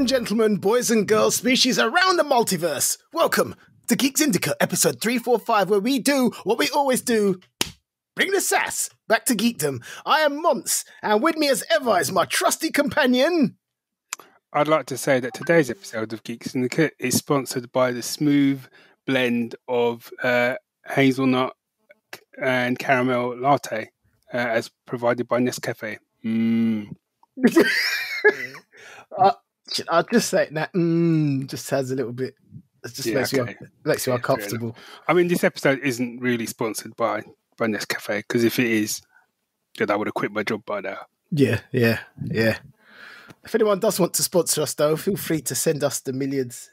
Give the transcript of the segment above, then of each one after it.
and gentlemen, boys and girls, species around the multiverse, welcome to Geek Syndicate, episode 345, where we do what we always do, bring the sass back to geekdom. I am Monts, and with me as ever is my trusty companion. I'd like to say that today's episode of Geek Syndicate is sponsored by the smooth blend of hazelnut and caramel latte as provided by Nescafe. I'll just say that just has a little bit. It just makes you uncomfortable. I mean, this episode isn't really sponsored by Nescafe, because if it is, then I would have quit my job by now. Yeah. If anyone does want to sponsor us, though, feel free to send us the millions.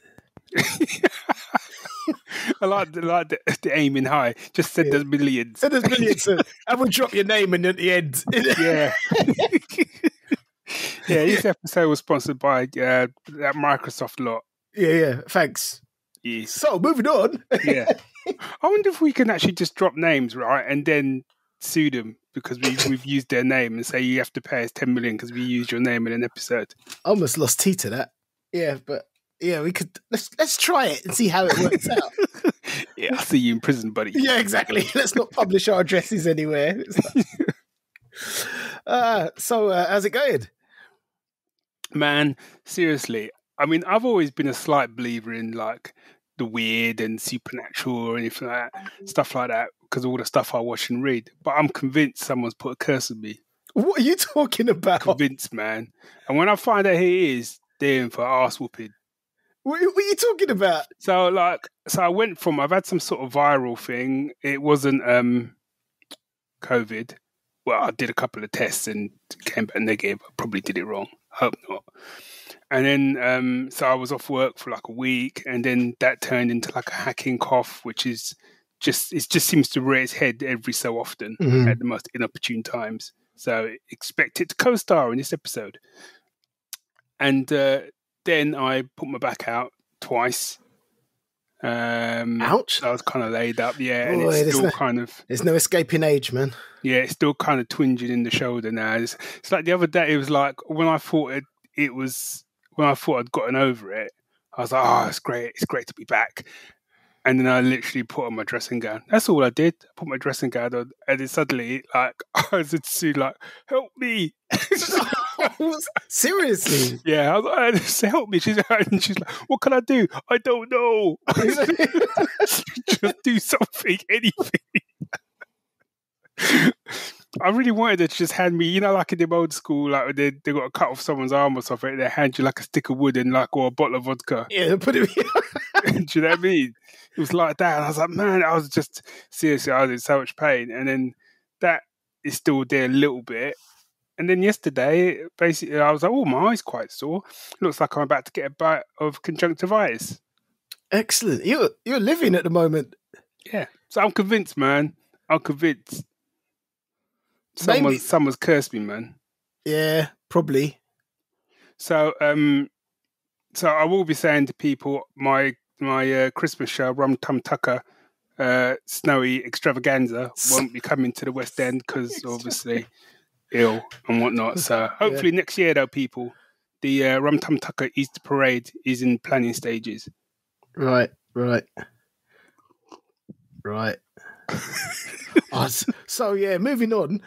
I like the aiming high. Just send us millions. Send us millions, and we'll drop your name in at the end. Yeah. Yeah, this episode was sponsored by that Microsoft lot. Yeah, thanks. Yeah. So, moving on. Yeah. I wonder if we can actually just drop names, right, and then sue them because we've used their name and say you have to pay us 10 million because we used your name in an episode. I almost lost T to that. Yeah, but yeah, we could. Let's try it and see how it works out. Yeah, I'll see you in prison, buddy. Yeah, exactly. Let's not publish our addresses anywhere. So, how's it going? Man, seriously. I mean, I've always been a slight believer in like the weird and supernatural or anything like that, stuff like that, because of all the stuff I watch and read. But I'm convinced someone's put a curse on me. What are you talking about? Convinced, man. And when I find out who he is, they're in for arse whooping. What are you talking about? So I went from, I've had some sort of viral thing. It wasn't COVID. Well, I did a couple of tests and came back negative. I probably did it wrong. Hope not. And then, so I was off work for like a week, and then that turned into like a hacking cough, which is it just seems to rear its head every so often at the most inopportune times. So expect it to co-star in this episode. And then I put my back out twice. Ouch. So I was kind of laid up, yeah. Boy, and it's still there's no escaping age, man. Yeah, it's still kind of twinging in the shoulder now. It's like the other day, it was like when I thought I'd gotten over it, I was like, oh, it's great to be back. And then I literally put on my dressing gown. That's all I did. I put my dressing gown on, and then suddenly, like, I was at Sue, like, help me. Seriously? Yeah, I was like, just help me. She's like, what can I do? I don't know. Just do something, anything. I really wanted her to just hand me, you know, like in the old school, like they got to cut off someone's arm or something, they hand you like a stick of wood and like or a bottle of vodka. Yeah, put it. Do you know what I mean? It was like that. And I was like, man, I was in so much pain. And then that is still there a little bit. And then yesterday, basically, I was like, oh, my eye's quite sore. Looks like I'm about to get a bite of conjunctivitis. Excellent. You're living at the moment. Yeah. So I'm convinced, man. I'm convinced. Someone's cursed me, man. Yeah, probably. So I will be saying to people, my Christmas show, Rum Tum Tucker, Snowy Extravaganza, won't be coming to the West End because obviously ill and whatnot. So hopefully next year, though, people, the Rum Tum Tucker Easter Parade is in planning stages. Right. So yeah, moving on.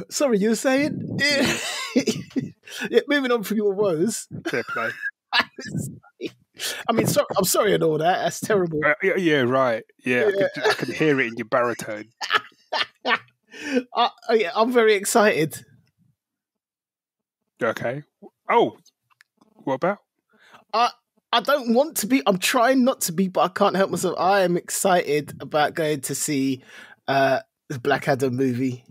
Sorry, you were saying? Yeah, moving on from your woes. Fair play. I mean, I'm sorry and all that. That's terrible. Yeah, right. Yeah, I could hear it in your baritone. I'm very excited. Okay. Oh, what about? I don't want to be. I'm trying not to be, but I can't help myself. I am excited about going to see the Black Adam movie.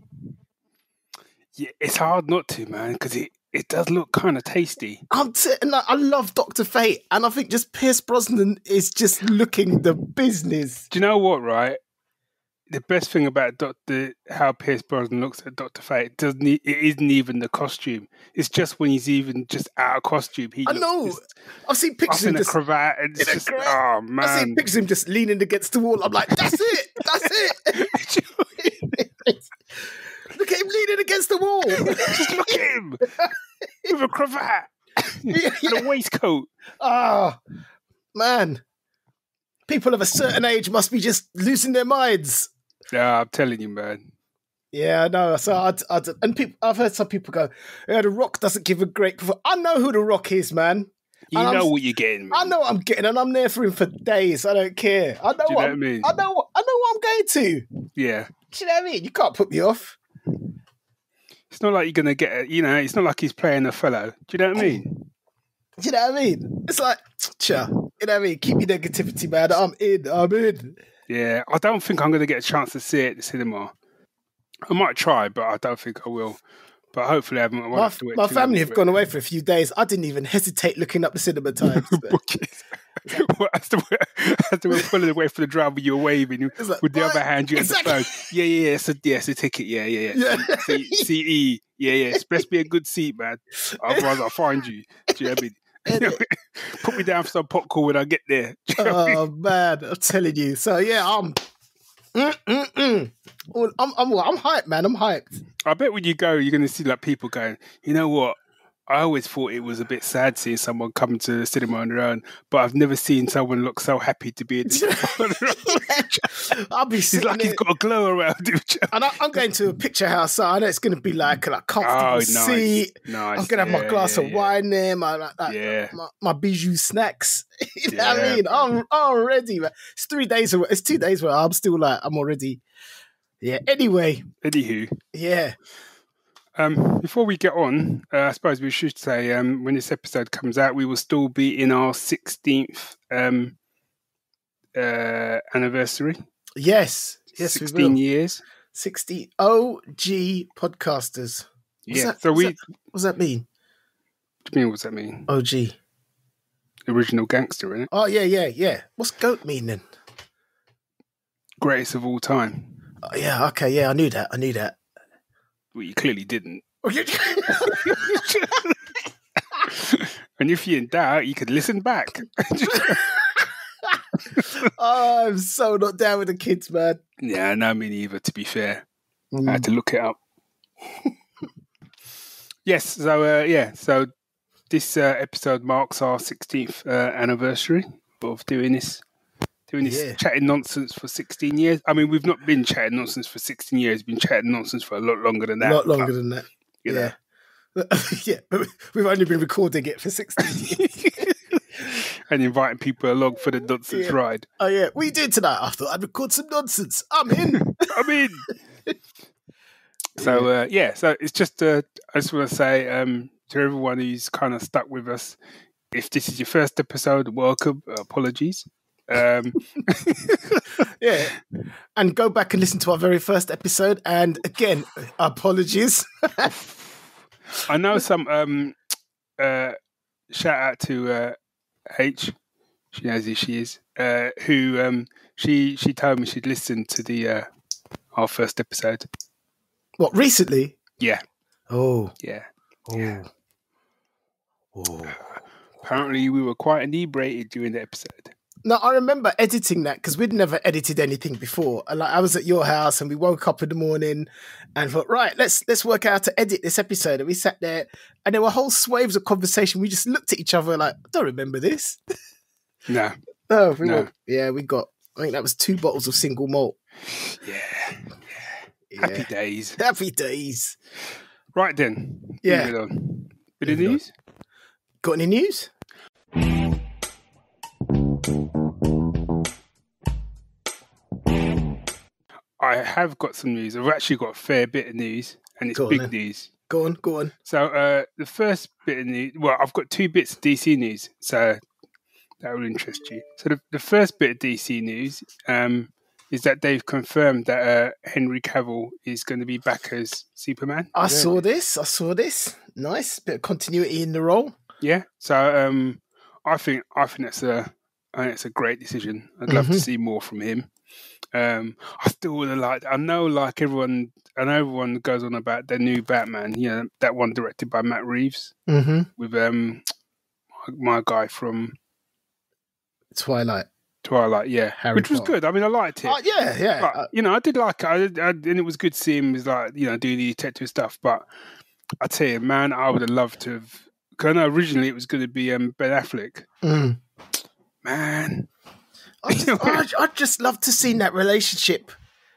Yeah, it's hard not to, man, because it does look kind of tasty. I love Dr. Fate, and I think just Pierce Brosnan is just looking the business. Do you know what, right? The best thing about how Pierce Brosnan looks at Dr. Fate, it isn't even the costume. It's just when he's even just out of costume. I know. I've seen pictures of him in a cravat, and it's just, oh man. I've seen pictures of him just leaning against the wall. I'm like, that's it. Look at him leaning against the wall. Just look at him with a cravat and a waistcoat. Oh, man. People of a certain age must be just losing their minds. Yeah, I'm telling you, man. Yeah, I know. So I've heard some people go, "Yeah, The Rock doesn't give a great performance." I know who The Rock is, man. You know what you're getting, man. I know what I'm getting, and I'm there for him for days. I don't care. I know what I mean. I know what I'm going to. Yeah. Do you know what I mean? You can't put me off. It's not like you're gonna get. It's not like he's playing a fellow. Do you know what I mean? Do you know what I mean? It's like, you know what I mean? Keep your negativity, man. I'm in. Yeah, I don't think I'm going to get a chance to see it at the cinema. I might try, but I don't think I will. But hopefully I won't have to wait. My family have gone away for a few days. I didn't even hesitate looking up the cinema times. As they were pulling away from the driver, you were waving. Like, with the other hand, you had the phone. Yeah. It's a ticket. Yeah. CE. Yeah. It's best be a good seat, man. Otherwise, I'll find you. Do you know what I mean? Put me down for some popcorn when I get there. Oh man, I'm telling you. So yeah, I'm hyped, man. I'm hyped. I bet when you go, you're going to see like people going, you know what? I always thought it was a bit sad seeing someone come to the cinema on their own, but I've never seen someone look so happy to be in the cinema on their own. I'll be sitting there. He's got a glow around him. And I'm going to a picture house, so I know it's going to be like a comfortable seat. Nice. I'm going to have my glass of wine there, my bijou snacks. You know what I mean? I'm ready, man. It's 3 days away. It's 2 days where I'm still like, I'm already. Yeah, Anywho. Yeah. Before we get on, I suppose we should say when this episode comes out, we will still be in our 16th anniversary. Yes, 16 years. 60 OG podcasters. What's that mean? What do you mean, what's that mean? OG. Original gangster, innit? Oh, yeah. What's GOAT mean then? Greatest of all time. Oh, yeah, okay, yeah, I knew that. Well, you clearly didn't. And if you're in doubt, you could listen back. Oh, I'm so not down with the kids, man. Yeah, no, me neither, to be fair. I had to look it up. Yes, so this episode marks our 16th anniversary of doing this chatting nonsense for 16 years. I mean, we've not been chatting nonsense for 16 years. We've been chatting nonsense for a lot longer than that. A lot longer than that. Yeah. Yeah, but we've only been recording it for 16 years. And inviting people along for the nonsense ride. Oh, yeah. What are you doing tonight? I thought I'd record some nonsense. I'm in. So, so it's just, I just want to say to everyone who's kind of stuck with us, if this is your first episode, welcome. Apologies. Yeah, and go back and listen to our very first episode, and again, apologies. I know some shout out to H, she knows who she is, who she told me she'd listened to the our first episode. What, recently? Yeah. Oh yeah. Apparently we were quite inebriated during the episode. No, I remember editing that because we'd never edited anything before. Like, I was at your house and we woke up in the morning and thought, right, let's work out how to edit this episode. And we sat there and there were whole swaves of conversation. We just looked at each other like, I don't remember this. No. We got, I think that was 2 bottles of single malt. Yeah. Happy days. Happy days. Right then. Yeah. Moving on. Bit of news? Got any news? I have got some news. I've actually got a fair bit of news, and it's big news. Go on. So the first bit of news, well, I've got 2 bits of DC news, so that will interest you. So the first bit of DC news is that they've confirmed that Henry Cavill is going to be back as Superman. I saw this. Nice bit of continuity in the role. Yeah. So I think it's a great decision. I'd love to see more from him. I still would have liked. I know everyone goes on about the new Batman. You know, that one directed by Matt Reeves with my guy from Twilight. Twilight, yeah, Harry which was Potter. good. I mean, I liked it. Yeah. But, I did like it. And it was good to see him doing the detective stuff. But I tell you, man, I would have loved to have. Because I know originally it was going to be Ben Affleck. Mm. Man, I'd just love to see that relationship,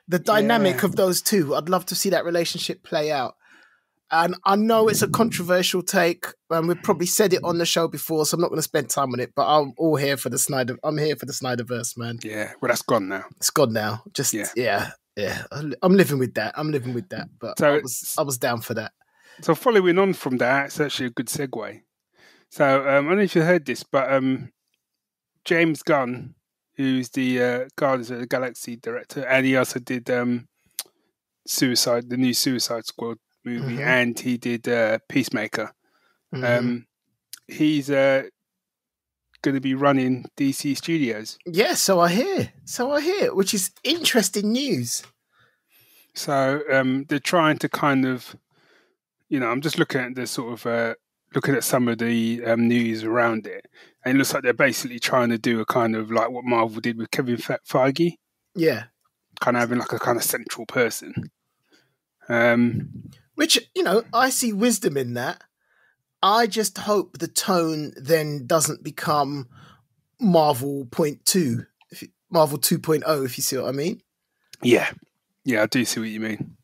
the dynamic of those two. I'd love to see that relationship play out. And I know it's a controversial take, and we've probably said it on the show before, so I'm not going to spend time on it. But I'm here for the Snyderverse, man. Yeah, well, that's gone now. It's gone now. Yeah. I'm living with that. But so I was down for that. So following on from that, it's actually a good segue. So I don't know if you heard this, but James Gunn, who's the Guardians of the Galaxy director, and he also did the new Suicide Squad movie, and he did Peacemaker. He's going to be running DC Studios. Yeah, so I hear, which is interesting news. So they're trying to kind of, I'm just looking at the sort of looking at some of the news around it, and it looks like they're basically trying to do a kind of like what Marvel did with Kevin Feige. Yeah, kind of having like a kind of central person. Which, I see wisdom in that. I just hope the tone then doesn't become Marvel 2.0, Marvel 2.0, if you see what I mean. Yeah, I do see what you mean.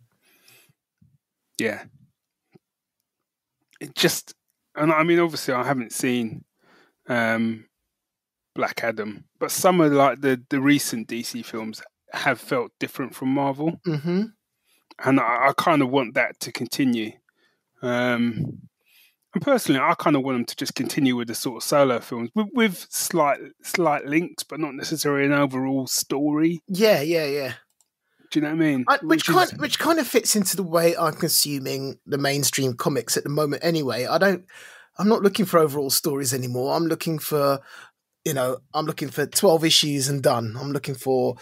Yeah. It just, and I mean, obviously I haven't seen Black Adam, but some of like the recent DC films have felt different from Marvel. Mm-hmm. And I kind of want that to continue. And personally, I kind of want them to just continue with the sort of solo films with slight links, but not necessarily an overall story. Yeah. Do you know what I mean? Which kind of fits into the way I'm consuming the mainstream comics at the moment. Anyway, I'm not looking for overall stories anymore. I'm looking for 12 issues and done. I'm looking for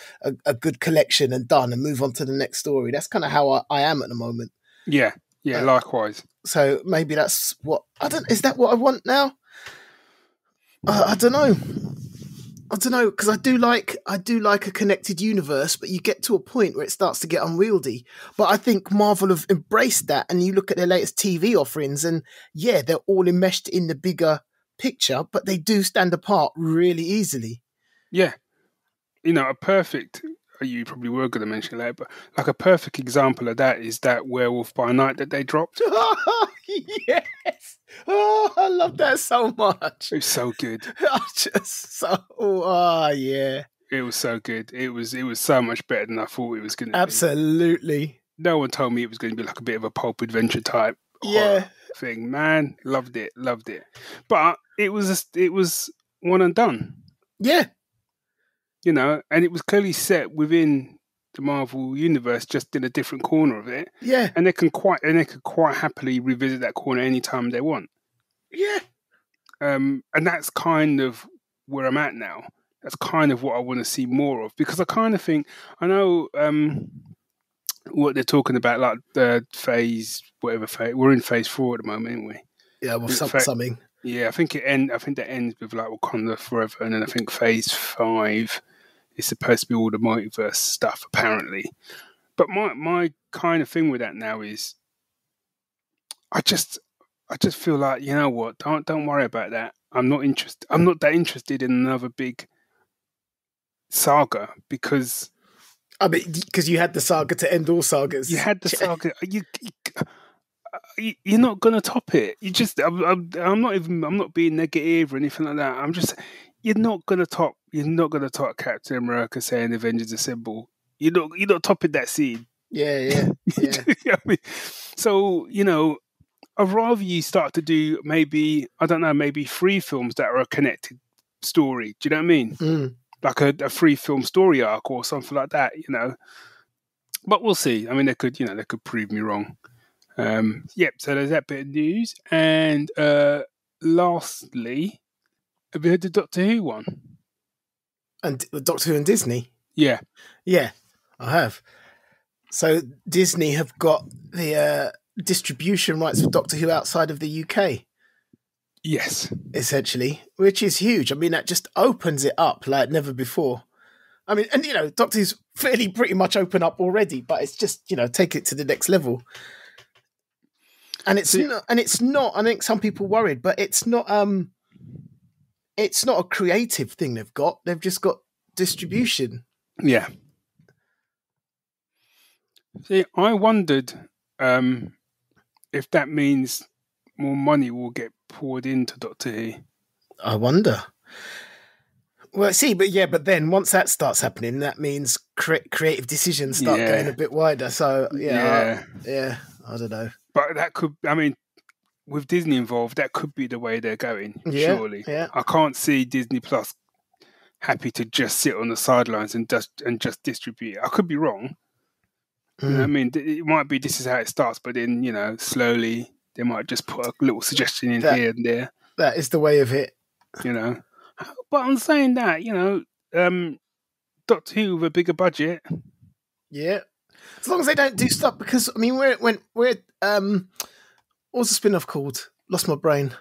a good collection and done, and move on to the next story. That's kind of how I am at the moment. Yeah, likewise. So maybe that's what is that what I want now? I don't know, because I do like a connected universe, but you get to a point where it starts to get unwieldy. But I think Marvel have embraced that, and you look at their latest TV offerings, and yeah, they're all enmeshed in the bigger picture, but they do stand apart really easily. Yeah, a perfect. You probably were going to mention that, but like a perfect example of that is that Werewolf by Night that they dropped. Yes, I love that so much. It was so good. Yeah. It was so good. It was so much better than I thought it was going to be. Absolutely. No one told me it was going to be like a bit of a pulp adventure type. Thing, man. Loved it. But it was one and done. Yeah. And it was clearly set within the Marvel universe, just in a different corner of it. Yeah. And they could quite happily revisit that corner anytime they want. Yeah. And that's kind of where I'm at now. That's kind of what I want to see more of, because I kind of think, I know what they're talking about, like the phase, whatever phase. We're in phase 4 at the moment, aren't we? Yeah, well, something. Yeah, I think that ends with like Wakanda Forever, and then I think phase 5 is supposed to be all the multiverse stuff, apparently. But my kind of thing with that now is, I just feel like, you know what? Don't worry about that. I'm not interested. I'm not that interested in another big saga, because. I mean, because you had the saga to end all sagas. You had the saga. You're not gonna top it. You just. I'm not being negative or anything like that. I'm just. You're not gonna top Captain America saying Avengers Assemble. You're not topping that scene. Yeah. You know what I mean? So I'd rather you start to do maybe 3 films that are a connected story. Do you know what I mean? Mm. Like a 3-film story arc or something like that, But we'll see. I mean, they could prove me wrong. So there's that bit of news. And lastly, have you heard the Doctor Who one? And Doctor Who and Disney? Yeah, I have. So Disney have got the distribution rights for Doctor Who outside of the UK. Yes. essentially, which is huge. I mean, that just opens it up like never before. I mean, and Doctor Who's fairly pretty much open up already, but it's just take it to the next level. And it's not. I think some people worried, but it's not. It's not a creative thing they've got. They've just got distribution. Yeah. See, I wondered if that means more money will get poured into Doctor Who. I wonder. Well, see, but then once that starts happening, that means creative decisions start going a bit wider. So yeah, I don't know. But that could, I mean, with Disney involved, that could be the way they're going. Surely, I can't see Disney Plus happy to just sit on the sidelines and just distribute. I could be wrong. You know what I mean, it might be this is how it starts, but then slowly they might just put a little suggestion in here and there. That is the way of it. But I'm saying that, Doctor Who with a bigger budget. Yeah. As long as they don't do stuff, because, I mean, we're what was the spin-off called? Lost my brain.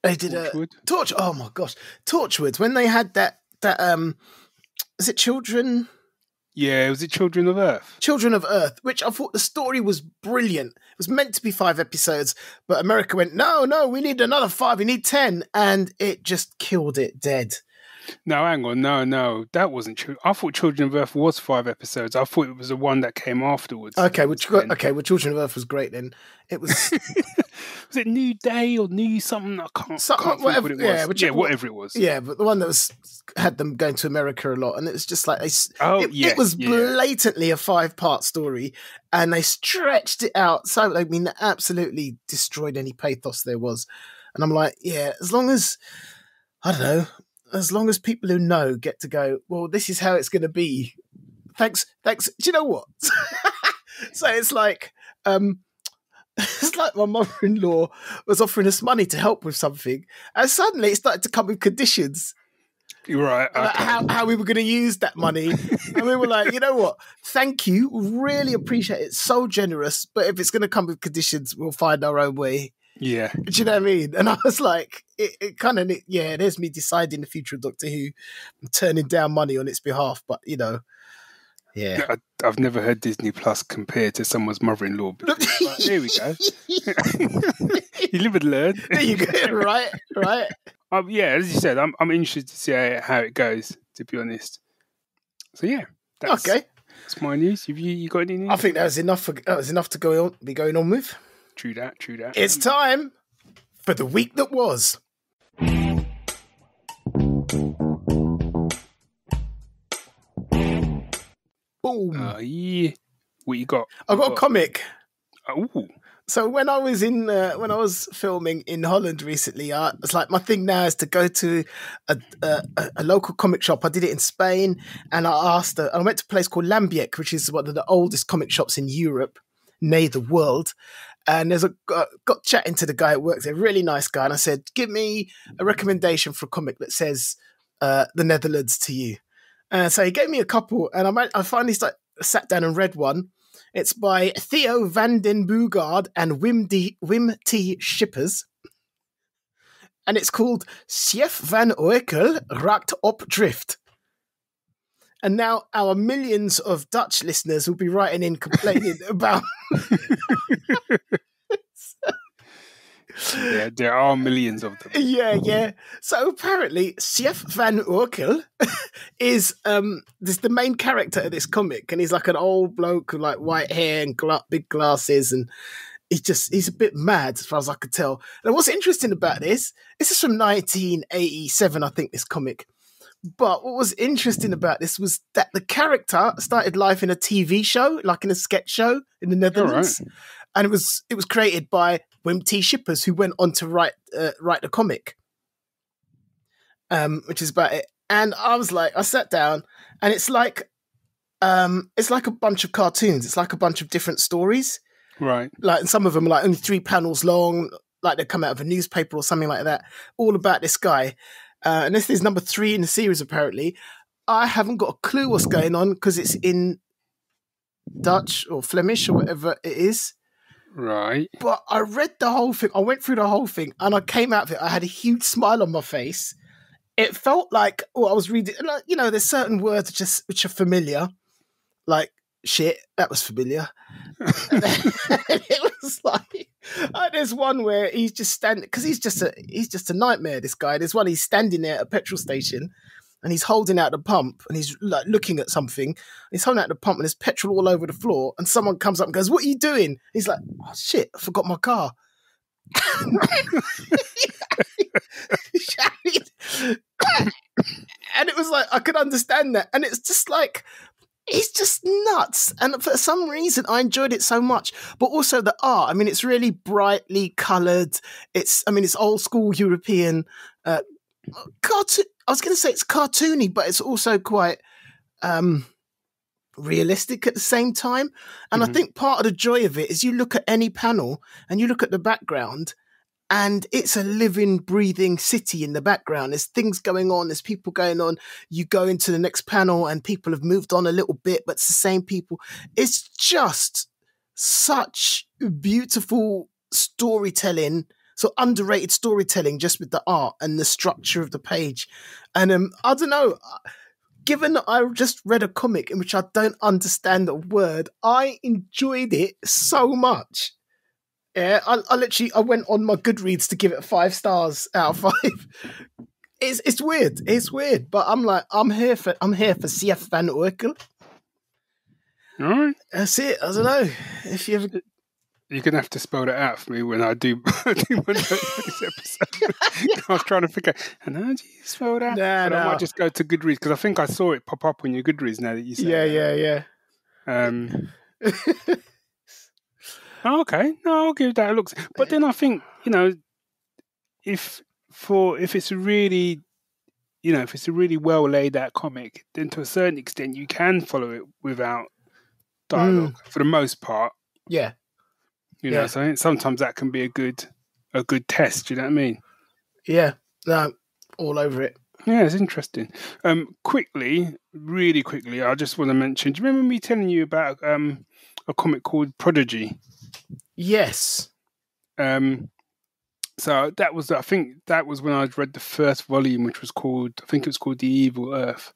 They did Torch. Oh my gosh. Torchwood. When they had that, is it Children? Yeah, was it Children of Earth? Children of Earth, which I thought the story was brilliant. It was meant to be 5 episodes, but America went, no, we need another 5, we need 10, and it just killed it dead. No, hang on, no, that wasn't true. I thought Children of Earth was 5 episodes. I thought it was the one that came afterwards. Okay, well, Children of Earth was great then. It was... Was it New Day or New something? I can't think what it was. Whatever it was. Yeah, but the one that had them going to America a lot, and it was just like it was blatantly a 5-part story, and they stretched it out. So I mean, absolutely destroyed any pathos there was. And I'm like, as long as people who know get to go, well, this is how it's going to be. Thanks. Do you know what? So it's like. It's like my mother-in-law was offering us money to help with something, and suddenly it started to come with conditions. You're right. Okay. Like how we were going to use that money. And we were like, you know what? Thank you. Really appreciate it. It's so generous. But if it's going to come with conditions, we'll find our own way. Yeah. Do you know what I mean? And I was like, it kind of, there's me deciding the future of Doctor Who, turning down money on its behalf. But, yeah. I've never heard Disney Plus compared to someone's mother-in-law. But here we go. You live and learn. There you go. Right. As you said, I'm interested to see how it goes, to be honest. So that's my news. Have you got any news? I think that was enough to be going on with. True that. It's time for the week that was. Boom. What you got? I got a comic. Ooh. So when I was filming in Holland recently, it's like my thing now is to go to a local comic shop. I did it in Spain, and I went to a place called Lambiek, which is one of the oldest comic shops in Europe, nay the world. And got chatting to the guy who works there, really nice guy, and I said, "Give me a recommendation for a comic that says the Netherlands to you." So he gave me a couple, and I finally sat down and read one. It's by Theo van den Boogaard and Wim T. Schippers. And it's called Sjef van Oekel, raakt op drift. And now our millions of Dutch listeners will be writing in complaining about... Yeah, there are millions of them. Yeah. So apparently, Sjef van Oekel is the main character of this comic, and he's like an old bloke with like white hair and big glasses, and he's a bit mad as far as I could tell. And what's interesting about this is from 1987, I think, this comic. But what was interesting about this was that the character started life in a TV show, like in a sketch show in the Netherlands. Right. And it was created by Wim T. Schippers, who went on to write the comic, which is about it. And I sat down, and it's like a bunch of cartoons. It's like a bunch of different stories, right? Like, and some of them are like only 3 panels long, like they come out of a newspaper or something like that. All about this guy, and this is number 3 in the series. Apparently, I haven't got a clue what's going on because it's in Dutch or Flemish or whatever it is. Right. But I read the whole thing. I went through the whole thing, and I came out of it. I had a huge smile on my face. It felt like, I was reading, like, there's certain words which are familiar, like shit. That was familiar. And it was like, there's one where he's just standing, because he's just a nightmare. This guy. There's one, he's standing there at a petrol station, and he's holding out the pump, and he's like looking at something. He's holding out the pump, and there's petrol all over the floor. And someone comes up and goes, "What are you doing?" He's like, "Oh shit, I forgot my car." And it was like, I could understand that. And it's just like, it's just nuts. And for some reason, I enjoyed it so much. But also the art. I mean, it's really brightly coloured. It's old school European cartoon. I was going to say it's cartoony, but it's also quite realistic at the same time. And I think part of the joy of it is you look at any panel and you look at the background, and it's a living, breathing city in the background. There's things going on. There's people going on. You go into the next panel and people have moved on a little bit, but it's the same people. It's just such beautiful storytelling. So underrated storytelling just with the art and the structure of the page. And I don't know, given that I just read a comic in which I don't understand a word, I enjoyed it so much. Yeah, I went on my Goodreads to give it 5 stars out of 5. It's weird. It's weird, but I'm here for Sjef van Oekel. All right. That's it. I don't know if you ever. You're gonna have to spell that out for me when I do my next episode. I was trying to figure out, and how do you spell that? No. I might just go to Goodreads, because I think I saw it pop up on your Goodreads now that you said Yeah. Oh, okay, no, I'll give that a look. But then I think, if it's a really, if it's a really well laid out comic, then to a certain extent you can follow it without dialogue for the most part. Yeah. So I think sometimes that can be a good test. You know what I mean? Yeah. No, all over it. Yeah, it's interesting. Really quickly, I just want to mention. Do you remember me telling you about a comic called Prodigy? Yes. So I think that was when I read the first volume, which was called, I think it was called The Evil Earth.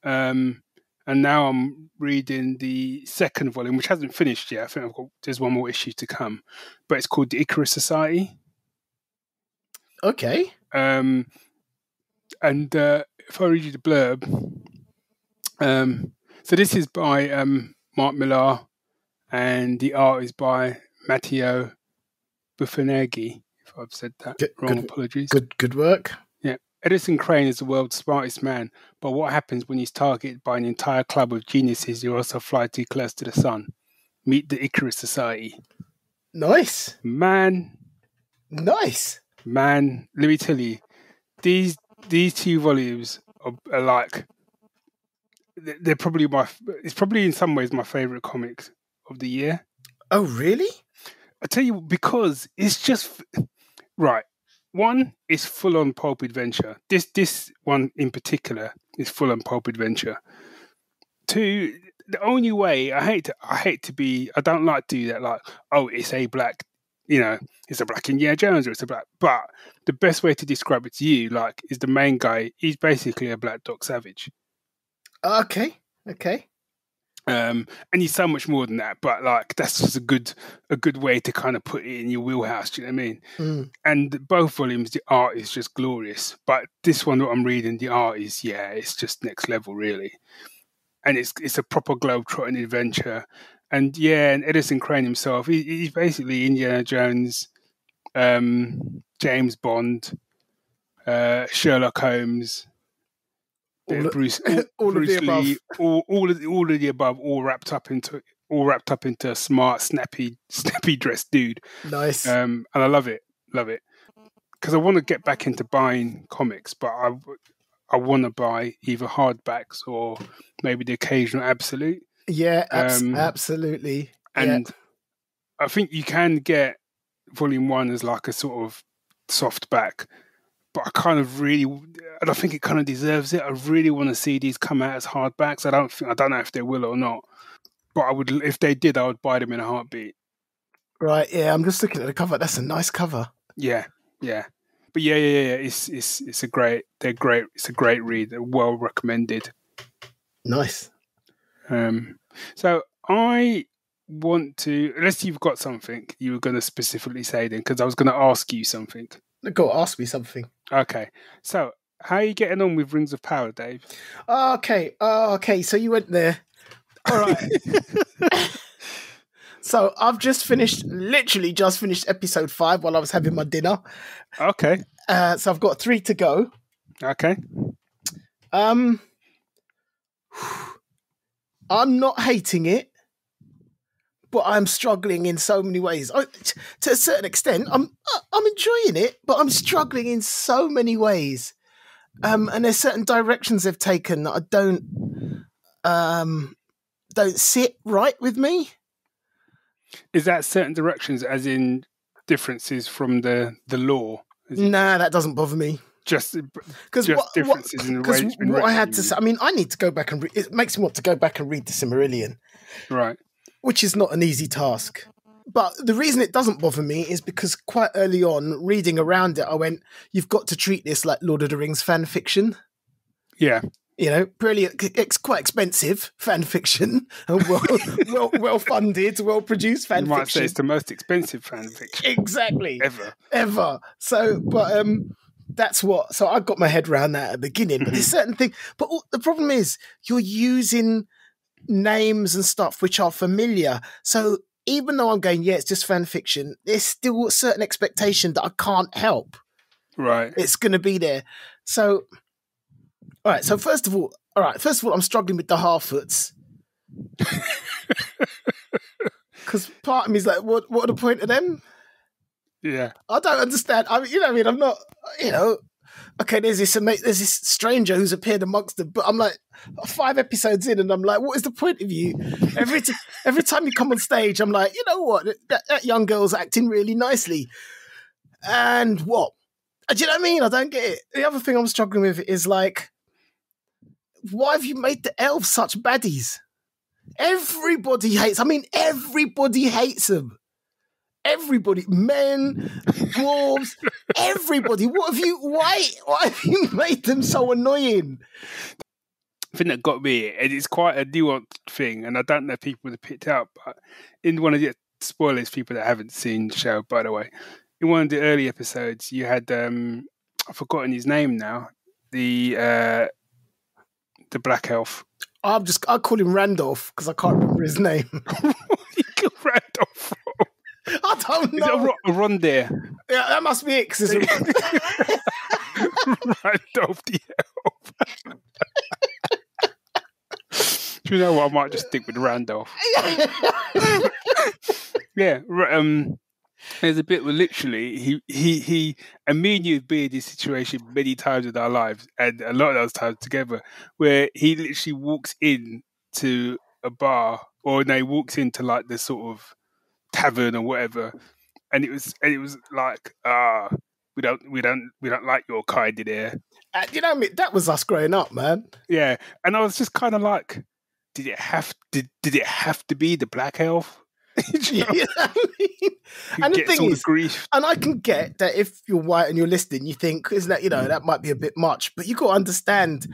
And now I'm reading the second volume, which hasn't finished yet. I think there's one more issue to come, but it's called the Icarus Society. Okay. And if I read you the blurb, so this is by Mark Millar, and the art is by Matteo Buffoneghi. If I've said that wrong, apologies. Good work. Yeah. Edison Crane is the world's smartest man, but what happens when he's targeted by an entire club of geniuses who also fly too close to the sun? Meet the Icarus Society. Nice. Nice. Man, let me tell you, these 2 volumes are like, they're probably it's probably in some ways my favourite comics of the year. Oh, really? I tell you, because it's just right. One is full on pulp adventure. This one in particular is full on pulp adventure. 2, the only way I don't like to do that. Like, oh, it's a black, it's a black Indiana Jones, or it's a black. But the best way to describe it to you, like, is the main guy. He's basically a Black Doc Savage. Okay. And he's so much more than that, but like, that's just a good way to kind of put it in your wheelhouse. Do you know what I mean? And both volumes, the art is just glorious. But this one that I'm reading, the art is, it's just next level, really. And it's a proper globe-trotting adventure. And and Edison Crane himself, he's basically Indiana Jones, James Bond, Sherlock Holmes, Bruce Lee, all of the above, all wrapped up into a smart, snappy dressed dude. Nice. And I love it, because I want to get back into buying comics, but I want to buy either hardbacks or maybe the occasional absolute. Yeah, absolutely. And I think you can get Volume 1 as like a sort of softback. But I don't think it kind of deserves it. I really want to see these come out as hardbacks. I don't know if they will or not. But if they did, I would buy them in a heartbeat. Right, yeah, I'm just looking at the cover. That's a nice cover. Yeah. But yeah. It's a great. They're great. It's a great read. They're well recommended. Nice. So I want to. Unless you've got something you were going to specifically say then, because I was going to ask you something. Go ask me something. Okay. So how are you getting on with Rings of Power, Dave? Okay. So you went there. All right. So I've literally just finished episode 5 while I was having my dinner. Okay. So I've got 3 to go. Okay. I'm not hating it, but I'm struggling in so many ways. To a certain extent, I'm enjoying it, but I'm struggling in so many ways. And there's certain directions they've taken that I don't sit right with me. Is that certain directions, as in differences from the law? Nah, that doesn't bother me. Just differences in the way it's been what I written, had to say, I mean, I need to go back and it makes me want to go back and read the Silmarillion, right? Which is not an easy task. But the reason it doesn't bother me is because quite early on, reading around it, I went, "You've got to treat this like Lord of the Rings fan fiction." Yeah. You know, brilliant. It's quite expensive fan fiction, and well funded, well produced fan fiction. You might say it's the most expensive fan fiction exactly ever. So, but that's what. So I got my head around that at the beginning. But there's certain thing. But the problem is you're using names and stuff which are familiar. So even though I'm going, yeah, it's just fan fiction, there's still a certain expectation that I can't help. Right. It's going to be there. So. All right. So first of all, I'm struggling with the Harfoots because part of me is like, what are the point of them? Yeah, I don't understand. I mean, I mean, I'm not, okay. There's this stranger who's appeared amongst them, but I'm like 5 episodes in, and I'm like, what is the point of you? Every time you come on stage, I'm like, you know what? That young girl's acting really nicely, and what? Do you know what I mean? I don't get it. The other thing I'm struggling with is like, why have you made the elves such baddies? Everybody hates them. Everybody, men, dwarves, everybody. Why have you made them so annoying? The thing that got me, and it's quite a nuanced thing, and I don't know if people would have picked it up, but in one of the spoilers, people that haven't seen the show, by the way, in one of the early episodes, you had, I've forgotten his name now, the black elf. I call him Randolph because I can't remember his name. You call Randolph from? I don't know. Is it Rondare? Yeah, that must be it. Randolph the elf. Do you know what? I might just stick with Randolph. Yeah. There's a bit where literally he and me and you have been in this situation many times in our lives, and a lot of those times together, where he literally walks in to a bar, or no, he walks into like the sort of tavern or whatever, and it was like, we don't like your kind in here. You know what I mean? That was us growing up, man. Yeah, and I was just kind of like, did it have to be the black elf? You know what I mean? And the thing is, grief. And I can get that if you're white and you're listening, you think, isn't that, that might be a bit much, but you got to understand,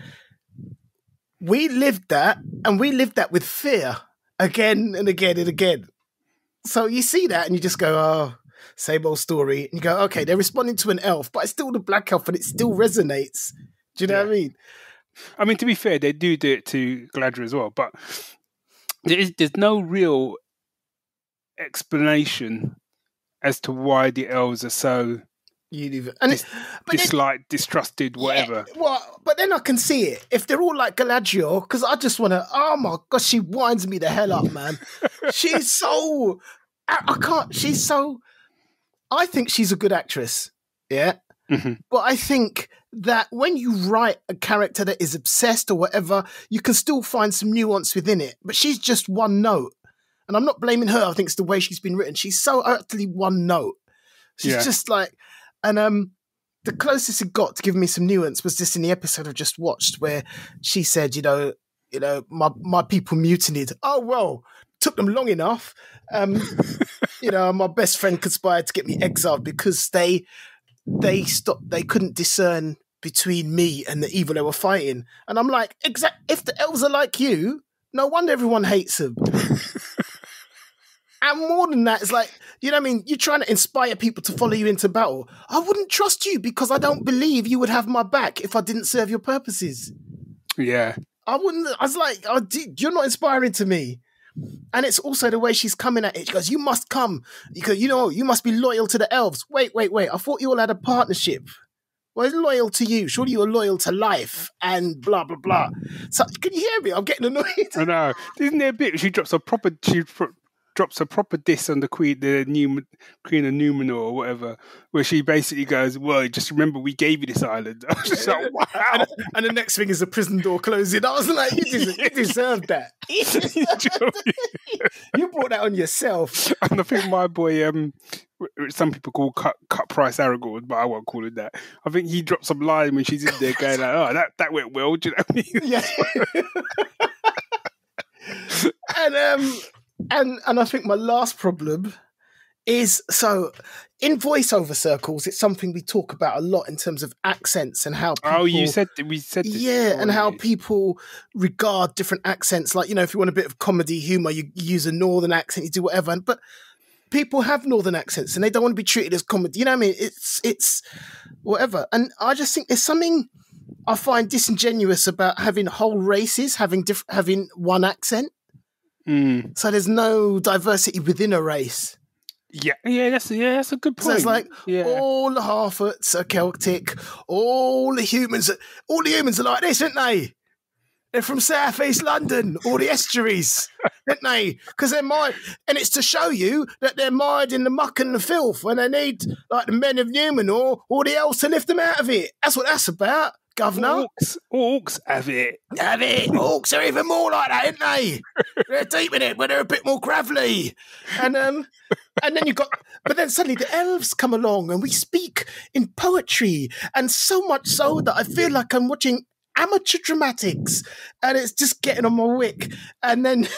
we lived that, and we lived that with fear again and again and again. So you see that and you just go, oh, same old story. And you go, okay, they're responding to an elf, but it's still the black elf and it still resonates. Do you know what I mean? I mean, to be fair, they do it to Galadriel as well, but there's no real explanation as to why the elves are so disliked, distrusted, whatever. Yeah, well, but then I can see it. If they're all like Galadriel, because I just want to, oh my gosh, she winds me the hell up, man. She's so, I think she's a good actress, yeah? Mm-hmm. But I think that when you write a character that is obsessed or whatever, you can still find some nuance within it. But she's just one note. And I'm not blaming her. I think it's the way she's been written. She's so utterly one note. She's just like, and the closest it got to giving me some nuance was just in the episode I've just watched where she said, my people mutinied. Oh, well, took them long enough. my best friend conspired to get me exiled because they couldn't discern between me and the evil they were fighting. And I'm like, if the elves are like you, no wonder everyone hates them. And more than that, it's like, you know what I mean? You're trying to inspire people to follow you into battle. I wouldn't trust you because I don't believe you would have my back if I didn't serve your purposes. Yeah. I wouldn't. I was like, you're not inspiring to me. And it's also the way she's coming at it. She goes, you must come because, you must be loyal to the elves. Wait. I thought you all had a partnership. Well, it's loyal to you. Surely you're loyal to life and blah, blah, blah. So can you hear me? I'm getting annoyed. I know. Isn't there a bit she drops a proper diss on the Queen of Numenor or whatever, where she basically goes, well, just remember we gave you this island. I was just like, wow. And the next thing is the prison door closing. I was like, you deserve that. You brought that on yourself. And I think my boy, some people call cut price Aragorn, but I won't call it that. I think he dropped some line when she's in there going like, oh, that went well, do you know what I mean? Yeah. And I think my last problem is, so in voiceover circles, it's something we talk about a lot in terms of accents and how people... Oh, we said this. Yeah, and how people regard different accents. Like, if you want a bit of comedy humour, you use a northern accent, you do whatever. But people have northern accents and they don't want to be treated as comedy. You know what I mean? It's whatever. And I just think there's something I find disingenuous about having whole races having one accent. So there's no diversity within a race. Yeah, that's a good point. So it's like all the Harfoots are Celtic, all the humans are like this, aren't they? They're from South East London, all the estuaries, aren't they? Because they're mired, and it's to show you that they're mired in the muck and the filth when they need like the men of Numenor or the elves to lift them out of it. That's what that's about. Governor. Orcs have it. Orcs are even more like that, aren't they? They're deep in it, but they're a bit more gravelly. And then but then suddenly the elves come along and we speak in poetry, and so much so that I feel like I'm watching amateur dramatics, and it's just getting on my wick. And then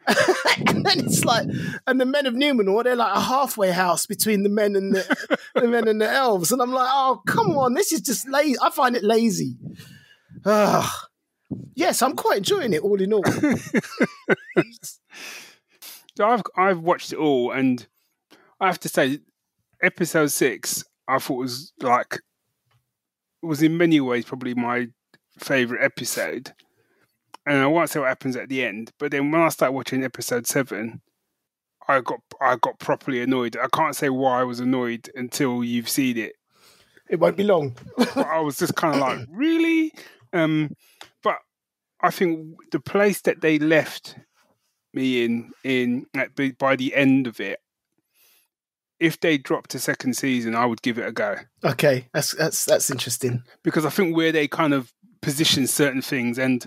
it's like, and the men of Numenor, they're like a halfway house between the men and the elves. And I'm like, oh, come on, this is just lazy. I find it lazy. Yes, I'm quite enjoying it all in all. So I've watched it all, and I have to say, episode 6, I thought was in many ways probably my favourite episode. And I won't say what happens at the end, but then when I started watching episode 7, I got properly annoyed. I can't say why I was annoyed until you've seen it. It won't be long. But I was just kind of like, really? But I think the place that they left me by the end of it, if they dropped a second season, I would give it a go. Okay, that's interesting. Because I think where they kind of position certain things, and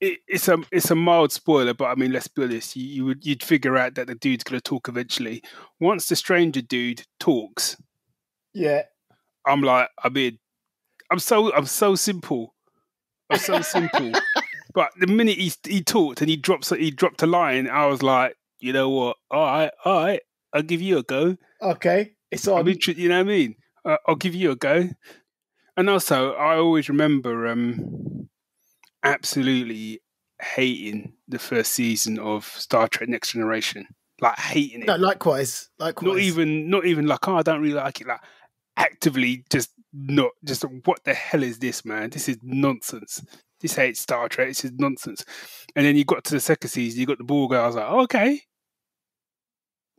it's a mild spoiler, but I mean, let's be honest, you'd figure out that the dude's going to talk eventually. Once the stranger dude talks, yeah, I'm like, I'm so simple. I'm so simple. But the minute he talked and he dropped a line, I was like, you know what? All right, I'll give you a go. Okay, it's on. You know what I mean? I'll give you a go. And also, I always remember absolutely hating the first season of Star Trek Next Generation. Like, hating it. No, likewise. Not even like, I don't really like it. Like, actively just what the hell is this, man? This is nonsense. This ain't Star Trek. This is nonsense. And then you got to the second season, you got the ball guy. I was like, oh, okay.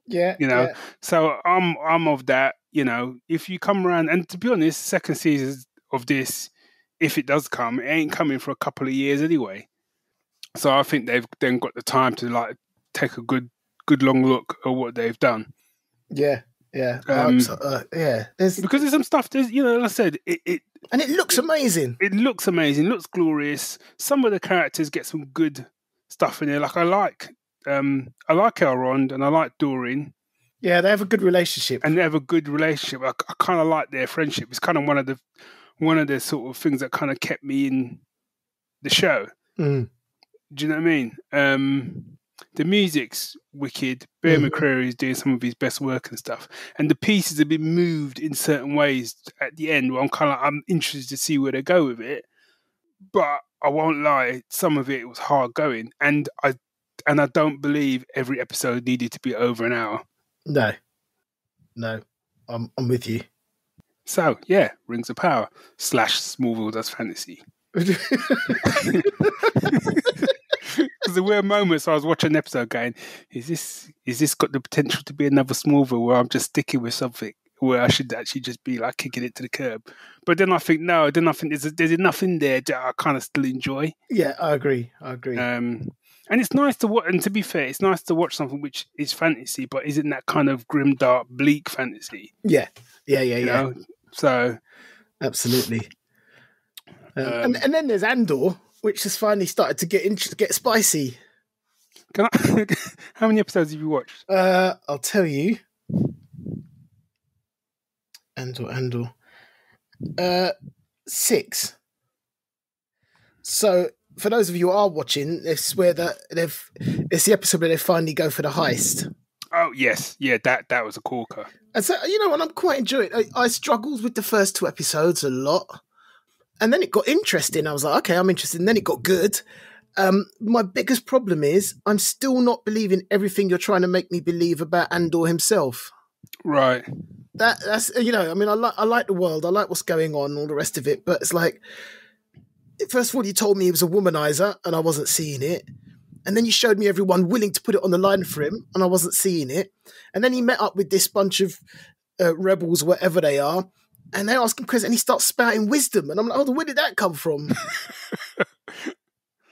Yeah. Yeah. So I'm of that, if you come around, and to be honest, second season of this, if it does come, it ain't coming for a couple of years anyway. So I think they've then got the time to like take a good long look at what they've done. Yeah. Yeah. Yeah. Because there's some stuff, like I said, and it looks amazing. It looks amazing, looks glorious. Some of the characters get some good stuff in there. Like I like Elrond and I like Doreen. Yeah, they have a good relationship. I kind of like their friendship. It's kind of one of the sort of things that kind of kept me in the show. Mm. Do you know what I mean? the music's wicked. Bear McCreary is doing some of his best work and stuff, and the pieces have been moved in certain ways at the end. Where I'm interested to see where they go with it. But I won't lie, some of it was hard going, and I don't believe every episode needed to be over an hour. No, I'm with you. So yeah, Rings of Power / Smallville Does Fantasy. Because there were moments I was watching an episode going, is this got the potential to be another Smallville where I'm just sticking with something where I should actually just be like kicking it to the curb? But then I think no. Then I think there's enough in there that I kind of still enjoy. Yeah, I agree. And it's nice to watch. And to be fair, it's nice to watch something which is fantasy, but isn't that kind of grim, dark, bleak fantasy? Yeah. You know? So absolutely. And then there's Andor, which has finally started to get spicy. How many episodes have you watched? I'll tell you. Andor. 6. So for those of you who are watching, it's where it's the episode where they finally go for the heist. Oh yes, yeah, that was a corker. And so and I'm quite enjoying it. I struggled with the first 2 episodes a lot, and then it got interesting. I was like, okay, I'm interested. And then it got good. My biggest problem is I'm still not believing everything you're trying to make me believe about Andor himself. Right. That's I like the world, I like what's going on, all the rest of it, but it's like, first of all, you told me he was a womanizer, and I wasn't seeing it, and then you showed me everyone willing to put it on the line for him, and I wasn't seeing it, and then he met up with this bunch of rebels, whatever they are, and they ask him questions, and he starts spouting wisdom, and I'm like, oh, where did that come from?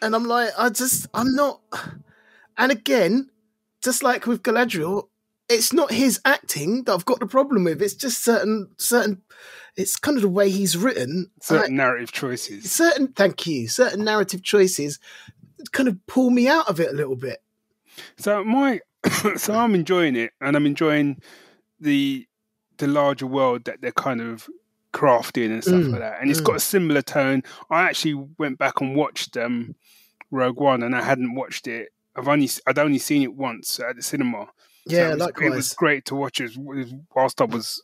And I'm like, I'm not, and again, just like with Galadriel, it's not his acting that I've got the problem with. It's just certain. It's kind of the way he's written. Certain narrative choices. Certain narrative choices kind of pull me out of it a little bit. So I'm enjoying it, and I'm enjoying the larger world that they're kind of crafting and stuff like that. And it's got a similar tone. I actually went back and watched Rogue One, and I hadn't watched it. I'd only seen it once at the cinema. Yeah, so likewise. It was great to watch it whilst I was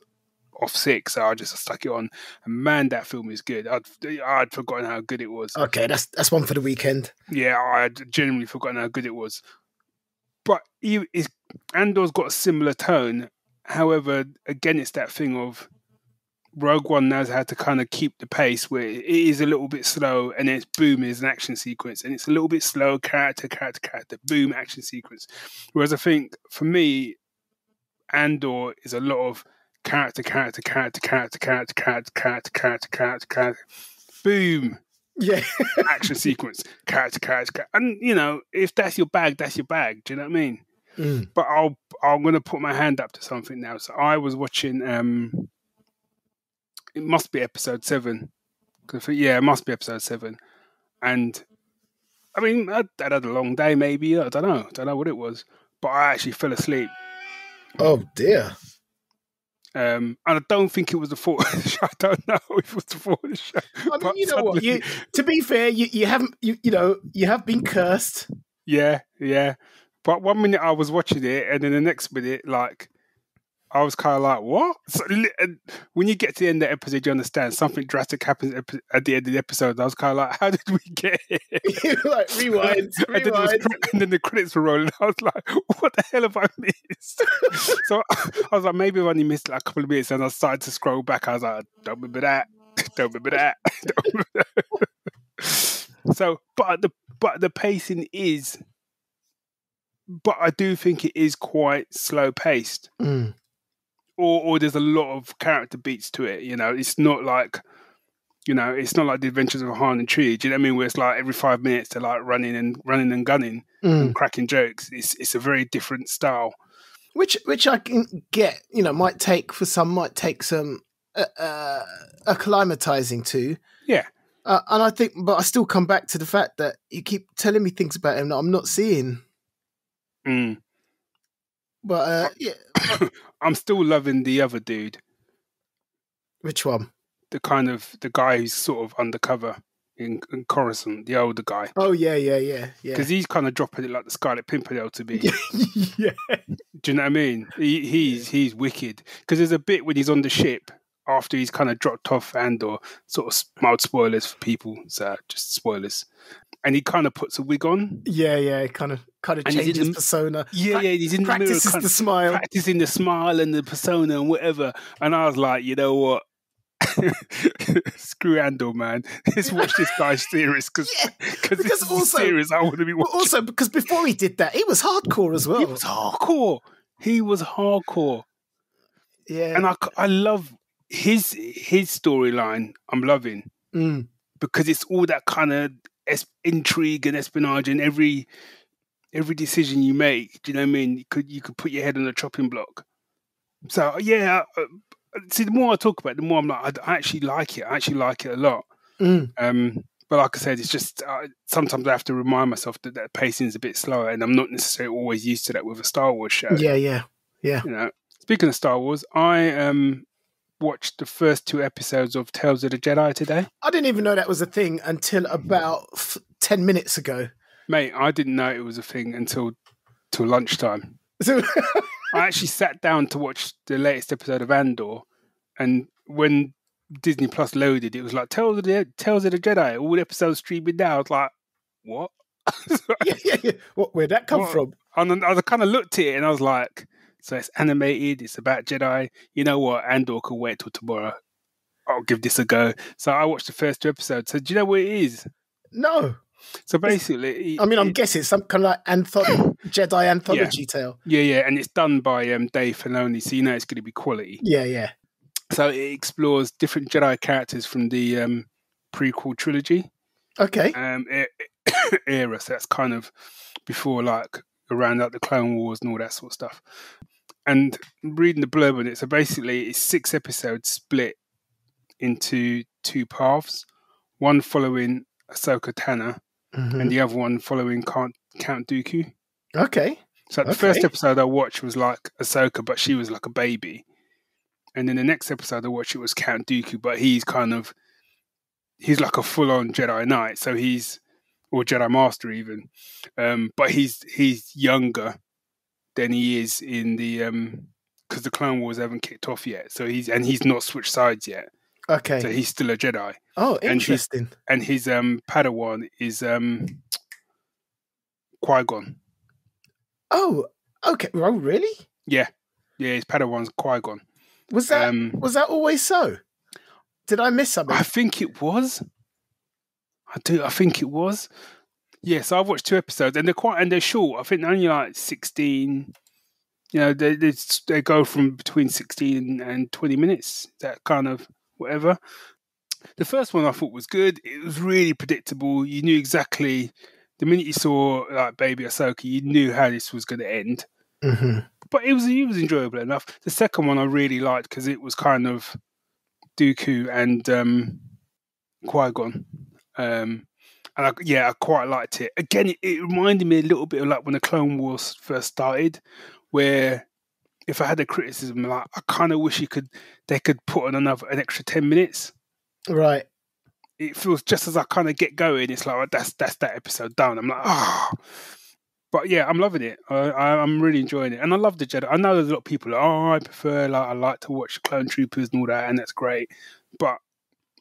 off sick, so I just stuck it on. And man, that film is good. I'd forgotten how good it was. Okay, that's one for the weekend. Yeah, I'd genuinely forgotten how good it was. But Andor's got a similar tone. However, again, it's that thing of Rogue One knows how to kind of keep the pace where it is a little bit slow, and then it's boom, is an action sequence, and it's a little bit slow, character, boom, action sequence. Whereas I think for me, Andor is a lot of character, boom, yeah, action sequence, character, and if that's your bag, that's your bag. Do you know what I mean? But I'm gonna put my hand up to something now. So I was watching. It must be episode 7. Yeah, it must be episode 7. And I mean, I had a long day, maybe. I don't know what it was, but I actually fell asleep. Oh dear. And I don't think it was the fault of the show. I don't know if it was the fault of the show. I mean, you know what? To be fair, you haven't. You have been cursed. Yeah. But 1 minute I was watching it, and then the next minute, like, I was kind of like, what? So, when you get to the end of the episode, you understand something drastic happens at the end of the episode. I was kind of like, how did we get here? Like, rewind. And then the credits were rolling. I was like, what the hell have I missed? So I was like, maybe I've only missed like a couple of minutes, and I started to scroll back. I was like, don't remember that. So, but the pacing is, but I do think it is quite slow paced. Or there's a lot of character beats to it. It's not like, it's not like the Adventures of Han and Chewie. Do you know what I mean? Where it's like every 5 minutes they're like running and gunning and cracking jokes. It's a very different style, which I can get. Might take some acclimatizing to. Yeah. And I think, but I still come back to the fact that you keep telling me things about him that I'm not seeing. But yeah. I'm still loving the other dude. Which one? The guy who's sort of undercover. in Coruscant, the older guy. Oh, yeah. Because he's kind of dropping it like the Scarlet Pimpernel to be. Yeah. Do you know what I mean? He's wicked. Because there's a bit when he's on the ship after he's kind of dropped off Andor, sort of mild spoilers for people, so just spoilers. And he kind of puts a wig on. Yeah, kind of changes persona. Yeah, he's in the mirror. Practices the smile. Practicing the smile and the persona and whatever. And I was like, you know what? Screw Andor, man. Let's watch this guy's series because this is also the series I want to be watching. Also, because before he did that, he was hardcore as well. He was hardcore. Yeah. And I love his storyline. I'm loving because it's all that kind of intrigue and espionage, and every decision you make. Do you know what I mean? You could put your head on a chopping block. So yeah. See, the more I talk about it, the more I'm like, I actually like it. I actually like it a lot. But like I said, it's just sometimes I have to remind myself that pacing is a bit slower, and I'm not necessarily always used to that with a Star Wars show. Yeah. You know, speaking of Star Wars, I watched the first 2 episodes of Tales of the Jedi today. I didn't even know that was a thing until about 10 minutes ago. Mate, I didn't know it was a thing until lunchtime. I actually sat down to watch the latest episode of Andor, and when Disney Plus loaded, it was like Tales of the Jedi, all episodes streaming now. I was like, what? Yeah. Where'd that come from? And I kind of looked at it and I was like, so it's animated, it's about Jedi. You know what? Andor can wait till tomorrow. I'll give this a go. So I watched the first 2 episodes. So do you know what it is? No. So basically, I'm guessing it's some kind of like Jedi anthology tale. Yeah, and it's done by Dave Filoni, so you know it's going to be quality. Yeah. So it explores different Jedi characters from the prequel trilogy. Okay. Era, so that's kind of before, like, around like the Clone Wars and all that sort of stuff. And reading the blurb on it, so basically it's 6 episodes split into 2 paths, one following Ahsoka Tano, and the other one following Count Dooku. Okay. So the first episode I watched was like Ahsoka, but she was like a baby. And then the next episode I watched, it was Count Dooku, but he's like a full-on Jedi Knight. So or Jedi Master even. But he's younger than he is in the, because the Clone Wars haven't kicked off yet. So he's not switched sides yet. Okay. So he's still a Jedi. Oh, interesting. And his Padawan is Qui-Gon. Oh, okay. Oh, really? Yeah, his Padawan's Qui-Gon. Was that always so? Did I miss something? I think it was. I think it was. Yeah, so I've watched 2 episodes, and they're short. I think they're only like 16. You know, they go from between 16 and 20 minutes. That kind of whatever. The first one I thought was good. It was really predictable. You knew exactly the minute you saw like Baby Ahsoka, you knew how this was going to end. Mm-hmm. But it was enjoyable enough. The second one I really liked because it was kind of Dooku and Qui-Gon. And I quite liked it. Again, it reminded me a little bit of like when the Clone Wars first started, where if I had a criticism, like I kind of wish they could put on an extra 10 minutes. Right. It feels just as I kind of get going, it's like that's that episode done. I'm like, But yeah, I'm loving it. I'm really enjoying it, and I love the Jedi. I know there's a lot of people like, I prefer, like, I like to watch Clone Troopers and all that, and that's great. But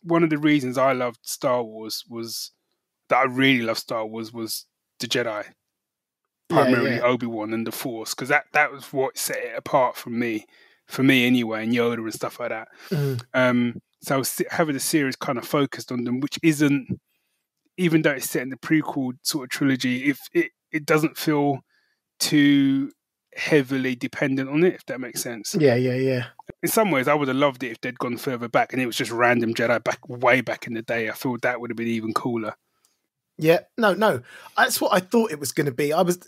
one of the reasons I loved Star Wars was the Jedi, primarily Obi-Wan and the Force, because that was what set it apart from me, for me anyway, and Yoda and stuff like that. So having the series kind of focused on them, which isn't, even though it's set in the prequel sort of trilogy, it doesn't feel too heavily dependent on it, if that makes sense. Yeah. In some ways, I would have loved it if they'd gone further back and it was just random Jedi way back in the day. I thought that would have been even cooler. Yeah, no, that's what I thought it was going to be. I would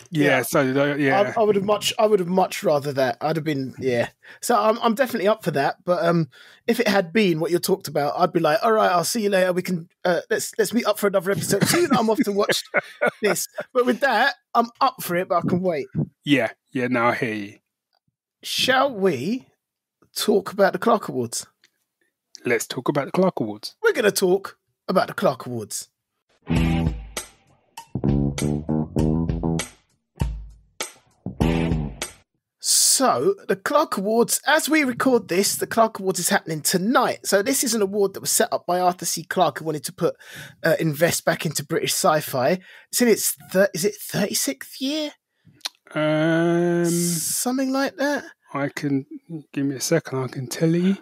have much rather that. I'd have been, So I'm definitely up for that. But if it had been what you talked about, I'd be like, all right, I'll see you later. We can let's meet up for another episode soon. I'm off to watch this. But with that, I'm up for it, but I can wait. Yeah. No, I hear you. Shall we talk about the Clarke Awards? Let's talk about the Clarke Awards. We're going to talk about the Clarke Awards. So, the Clarke Awards, as we record this, the Clarke Awards is happening tonight. So, this is an award that was set up by Arthur C. Clarke, who wanted to invest back into British sci-fi. It's in its, is it 36th year? Something like that? Give me a second, I can tell you.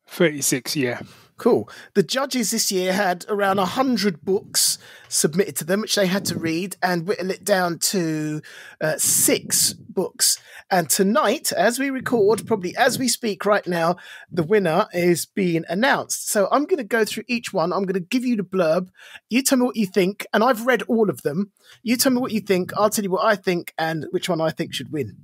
36, yeah. Cool. The judges this year had around 100 books submitted to them, which they had to read, and whittle it down to 6 books. And tonight, as we record, probably as we speak right now, the winner is being announced. So I'm going to go through each one. I'm going to give you the blurb. You tell me what you think, and I've read all of them. You tell me what you think. I'll tell you what I think and which one I think should win.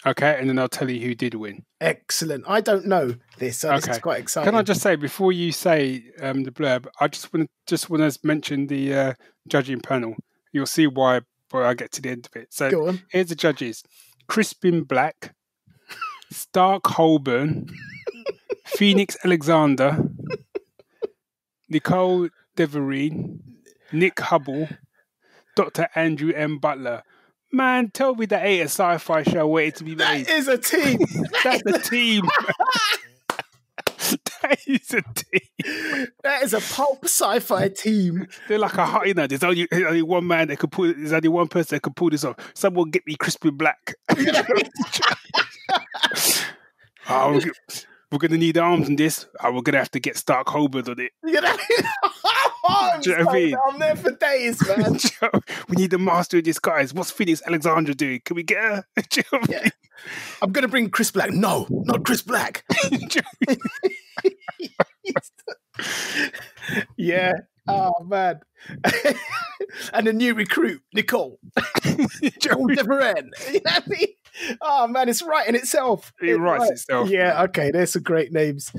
Okay, and then I'll tell you who did win. Excellent. I don't know this, so this is quite exciting. Can I just say, before you say the blurb, I just want to mention the judging panel. You'll see why I get to the end of it. So Go on. Here's the judges. Crispin Black, Stark Holborn, Phoenix Alexander, Nicole Devereen, Nick Hubble, Dr. Andrew M. Butler. Man, tell me that ain't a sci-fi show waiting to be made. That is a team. That's a team. That is a team. That is a pulp sci-fi team. They're like there's only one man that could pull. There's only one person that could pull this off. Someone get me Crispin Black. We're going to need arms in this. We're going to have to get Stark Holborn on it. Do you know what I mean? I'm there for days, man. We need the master of disguise. What's Phoenix Alexandra doing? Can we get her? Do you know what I mean? I'm going to bring Chris Black. No, not Chris Black. Yeah. Oh, man. And a new recruit, Nicole. Devereen. You know what I mean? Oh, man, it's writing itself. It writes itself. Yeah, okay, there's some great names.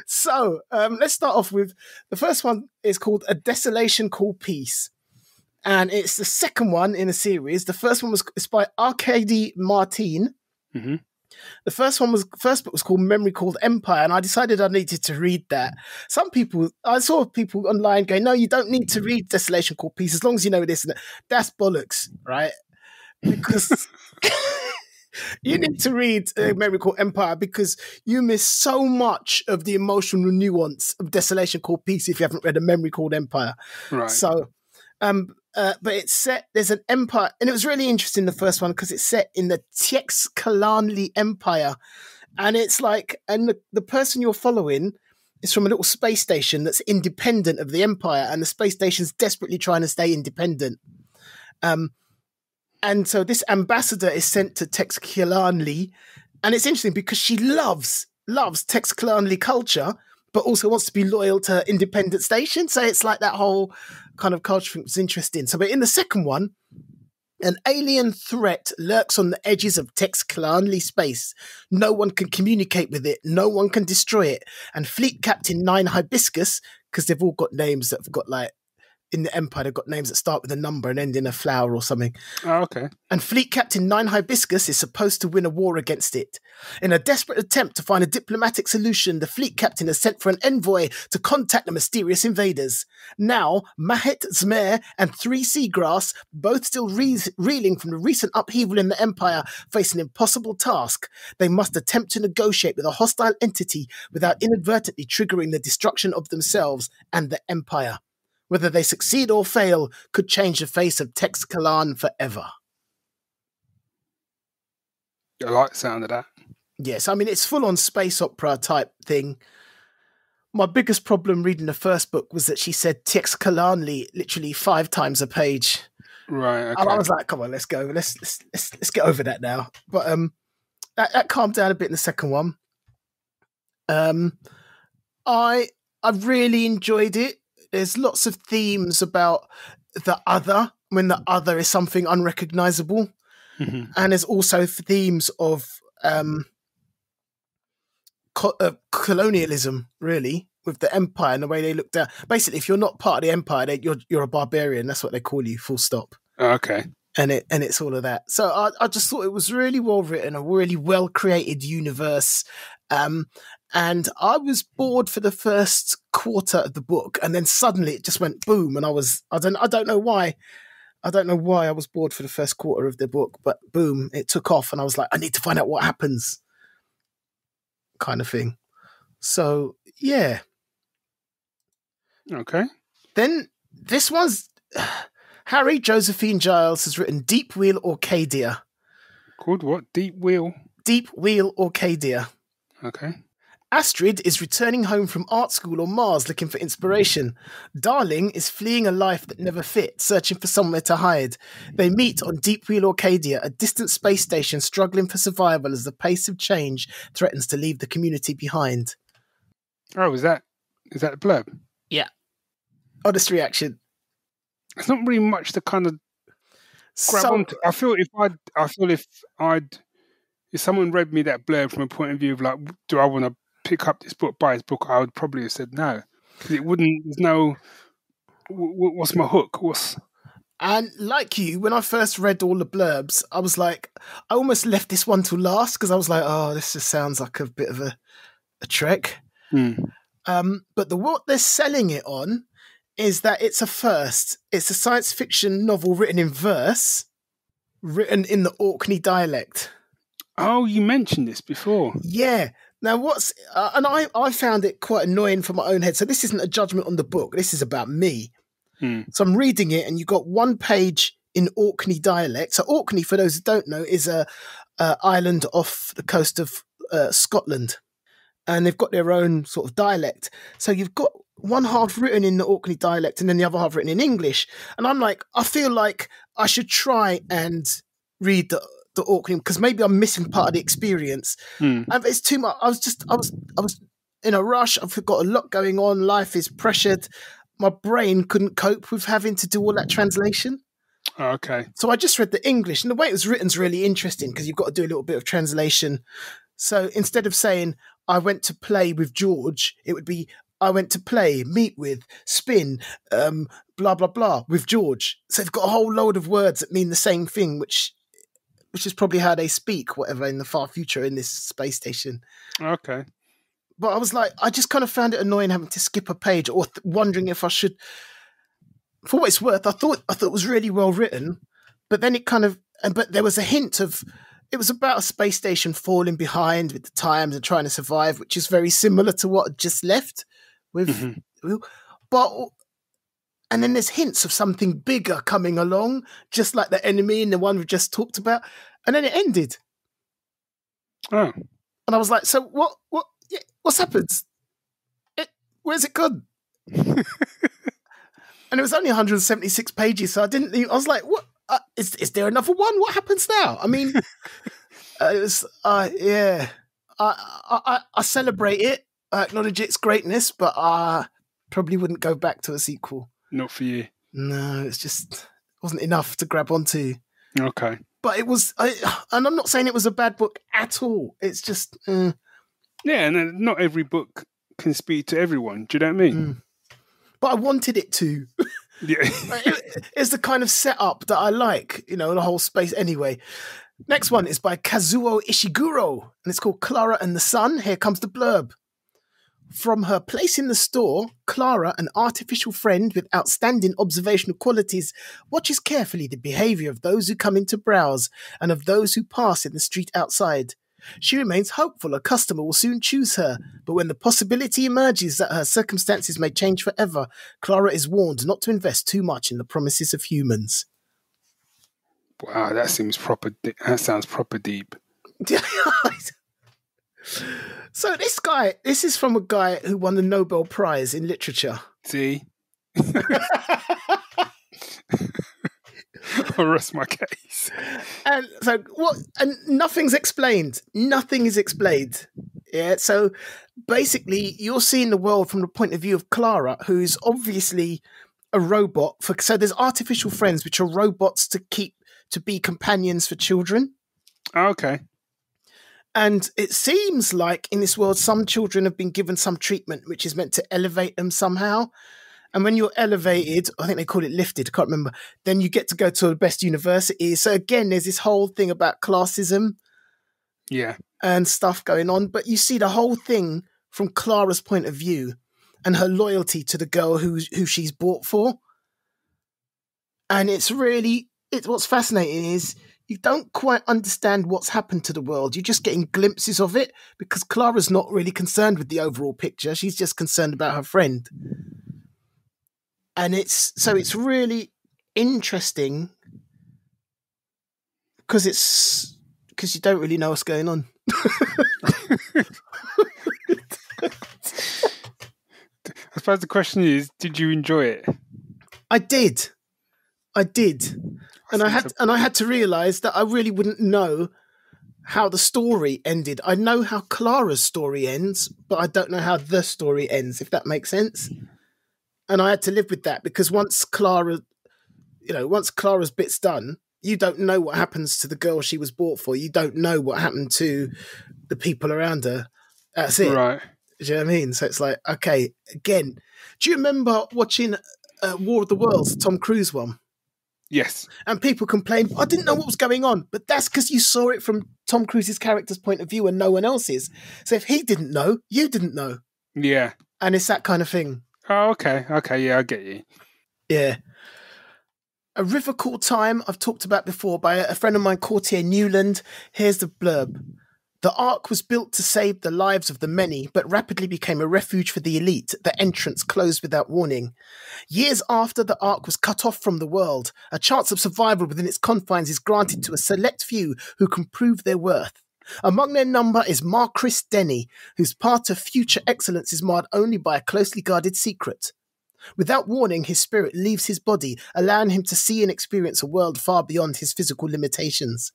So, let's start off with, the first one is called A Desolation Called Peace. And it's the second one in a series. The first one was by Arkady Martin. Mm-hmm. The first book was called Memory Called Empire, and I decided I needed to read that. I saw people online going, no, you don't need to read Desolation Called Peace as long as you know this and that. That's bollocks, right? Because you need to read Memory Called Empire because you miss so much of the emotional nuance of Desolation Called Peace if you haven't read A Memory Called Empire. Right. So, but it's set, there's an empire, and it was really interesting, the first one, because it's set in the Tiex-Kalanli Empire. And it's like, and the person you're following is from a little space station that's independent of the empire, and the space station's desperately trying to stay independent. And so this ambassador is sent to Tiex-Kalanli, and it's interesting because she loves Tiex-Kalanli culture, but also wants to be loyal to her independent station. So it's like that whole kind of culture thing was interesting. So, but in the second one, an alien threat lurks on the edges of Tiex-Kalanli space. No one can communicate with it. No one can destroy it. And Fleet Captain Nine Hibiscus, because they've all got names that have got like, in the Empire, they've got names that start with a number and end in a flower or something. Oh, okay. And Fleet Captain Nine Hibiscus is supposed to win a war against it. In a desperate attempt to find a diplomatic solution, the Fleet Captain has sent for an envoy to contact the mysterious invaders. Now, Mahet Zmer and 3 Seagrass, both still reeling from the recent upheaval in the Empire, face an impossible task. They must attempt to negotiate with a hostile entity without inadvertently triggering the destruction of themselves and the Empire. Whether they succeed or fail could change the face of Tiex-Kalan forever. I like the sound of that. Yes, I mean, it's full-on space opera type thing. My biggest problem reading the first book was that she said Tiex-Kalanli literally 5 times a page. Right, okay. And I was like, come on, let's go. Let's get over that now. But that calmed down a bit in the second one. I really enjoyed it. There's lots of themes about the other, when the other is something unrecognizable. Mm-hmm. And there's also themes of colonialism, really, with the Empire and the way they look down. Basically, if you're not part of the Empire, you're a barbarian. That's what they call you, full stop. Okay. And it's all of that. So I just thought it was really well written, a really well created universe. And And I was bored for the first quarter of the book, and then suddenly it just went boom, and I don't know why. I don't know why I was bored for the first quarter of the book, but boom, it took off, and I was like, I need to find out what happens, kind of thing. So, yeah. Okay. Then this one's Harry Josephine Giles has written Deep Wheel Orcadia. Called what? Deep Wheel? Deep Wheel Orcadia. Okay. Astrid is returning home from art school on Mars looking for inspiration. Darling is fleeing a life that never fit, searching for somewhere to hide. They meet on Deep Wheel Orcadia, a distant space station struggling for survival as the pace of change threatens to leave the community behind. Oh, is that the blurb? Yeah. Honest reaction. It's not really much to kind of grab onto. I feel if someone read me that blurb from a point of view of like, do I want to pick up this book, buy this book, I would probably have said no. Because it wouldn't, there's no, what's my hook? And like you, when I first read all the blurbs, I was like, I almost left this one to last because I was like, oh, this just sounds like a bit of a trek. But what they're selling it on is that it's a first. It's a science fiction novel written in verse, written in the Orkney dialect. Oh, you mentioned this before. Yeah. Now, and I found it quite annoying for my own head. So this isn't a judgment on the book. This is about me. So I'm reading it, and you got one page in Orkney dialect. So Orkney, for those who don't know, is a island off the coast of Scotland, and they've got their own sort of dialect. So you've got one half written in the Orkney dialect, and then the other half written in English. And I'm like, I feel like I should try and read the Orkney because maybe I'm missing part of the experience. It's too much. I was in a rush. I've got a lot going on. Life is pressured. My brain couldn't cope with having to do all that translation. Oh, okay. So I just read the English, and the way it was written is really interesting because you've got to do a little bit of translation. So instead of saying I went to play with George, it would be I went to play, meet with, spin, blah blah blah with George. So they've got a whole load of words that mean the same thing, which is probably how they speak, whatever, in the far future in this space station. Okay. But I was like, I just kind of found it annoying having to skip a page or wondering if I should. For what it's worth, I thought it was really well written, but then it kind of, but there was a hint of, it was about a space station falling behind with the times and trying to survive, which is very similar to what I'd just left with. But, and then there's hints of something bigger coming along, just like the enemy and the one we just talked about, and then it ended. Oh. And I was like, so what's happened? Where's it gone? And it was only 176 pages, so I was like, what? Is there another one? What happens now? I mean, it was, yeah. I celebrate it. I acknowledge its greatness, but I probably wouldn't go back to a sequel. Not for you. No, it wasn't enough to grab onto. Okay. But it was, and I'm not saying it was a bad book at all. It's just... Yeah, and not every book can speak to everyone. Do you know what I mean? But I wanted it to. Yeah. It's the kind of setup that I like, the whole space. Anyway, next one is by Kazuo Ishiguro, and it's called Clara and the Sun. Here comes the blurb. From her place in the store, Clara, an artificial friend with outstanding observational qualities, watches carefully the behavior of those who come in to browse and of those who pass in the street outside. She remains hopeful a customer will soon choose her, but when the possibility emerges that her circumstances may change forever, Clara is warned not to invest too much in the promises of humans. Wow, that sounds proper deep. So this is from a guy who won the Nobel Prize in literature. See? I'll rest my case. And so what? And nothing's explained. Nothing is explained. Yeah. So basically, you're seeing the world from the point of view of Clara, who's obviously a robot. So there's artificial friends, which are robots to be companions for children. Okay. And it seems like in this world, some children have been given some treatment which is meant to elevate them somehow. And when you're elevated, I think they call it lifted, I can't remember, then you get to go to the best university. So again, there's this whole thing about classism and stuff going on. But you see the whole thing from Clara's point of view and her loyalty to the girl who she's bought for. And what's fascinating is you don't quite understand what's happened to the world. You're just getting glimpses of it because Clara's not really concerned with the overall picture. She's just concerned about her friend. And it's really interesting because you don't really know what's going on. I suppose the question is, did you enjoy it? I did. And I had to realize that I really wouldn't know how the story ended. I know how Clara's story ends, but I don't know how the story ends, if that makes sense. And I had to live with that because once Clara's bit's done, you don't know what happens to the girl she was bought for. You don't know what happened to the people around her. That's it. Right. Do you know what I mean? So it's like, okay, again, do you remember watching War of the Worlds, Tom Cruise one? Yes. And people complained, I didn't know what was going on. But that's because you saw it from Tom Cruise's character's point of view and no one else's. So if he didn't know, you didn't know. Yeah. And it's that kind of thing. Oh, okay. Okay, yeah, I get you. Yeah. A River Called Time, I've talked about before, by a friend of mine, Courtier Newland. Here's the blurb. The Ark was built to save the lives of the many, but rapidly became a refuge for the elite. The entrance closed without warning. Years after the Ark was cut off from the world, a chance of survival within its confines is granted to a select few who can prove their worth. Among their number is Marcris Denny, whose path to future excellence is marred only by a closely guarded secret. Without warning, his spirit leaves his body, allowing him to see and experience a world far beyond his physical limitations.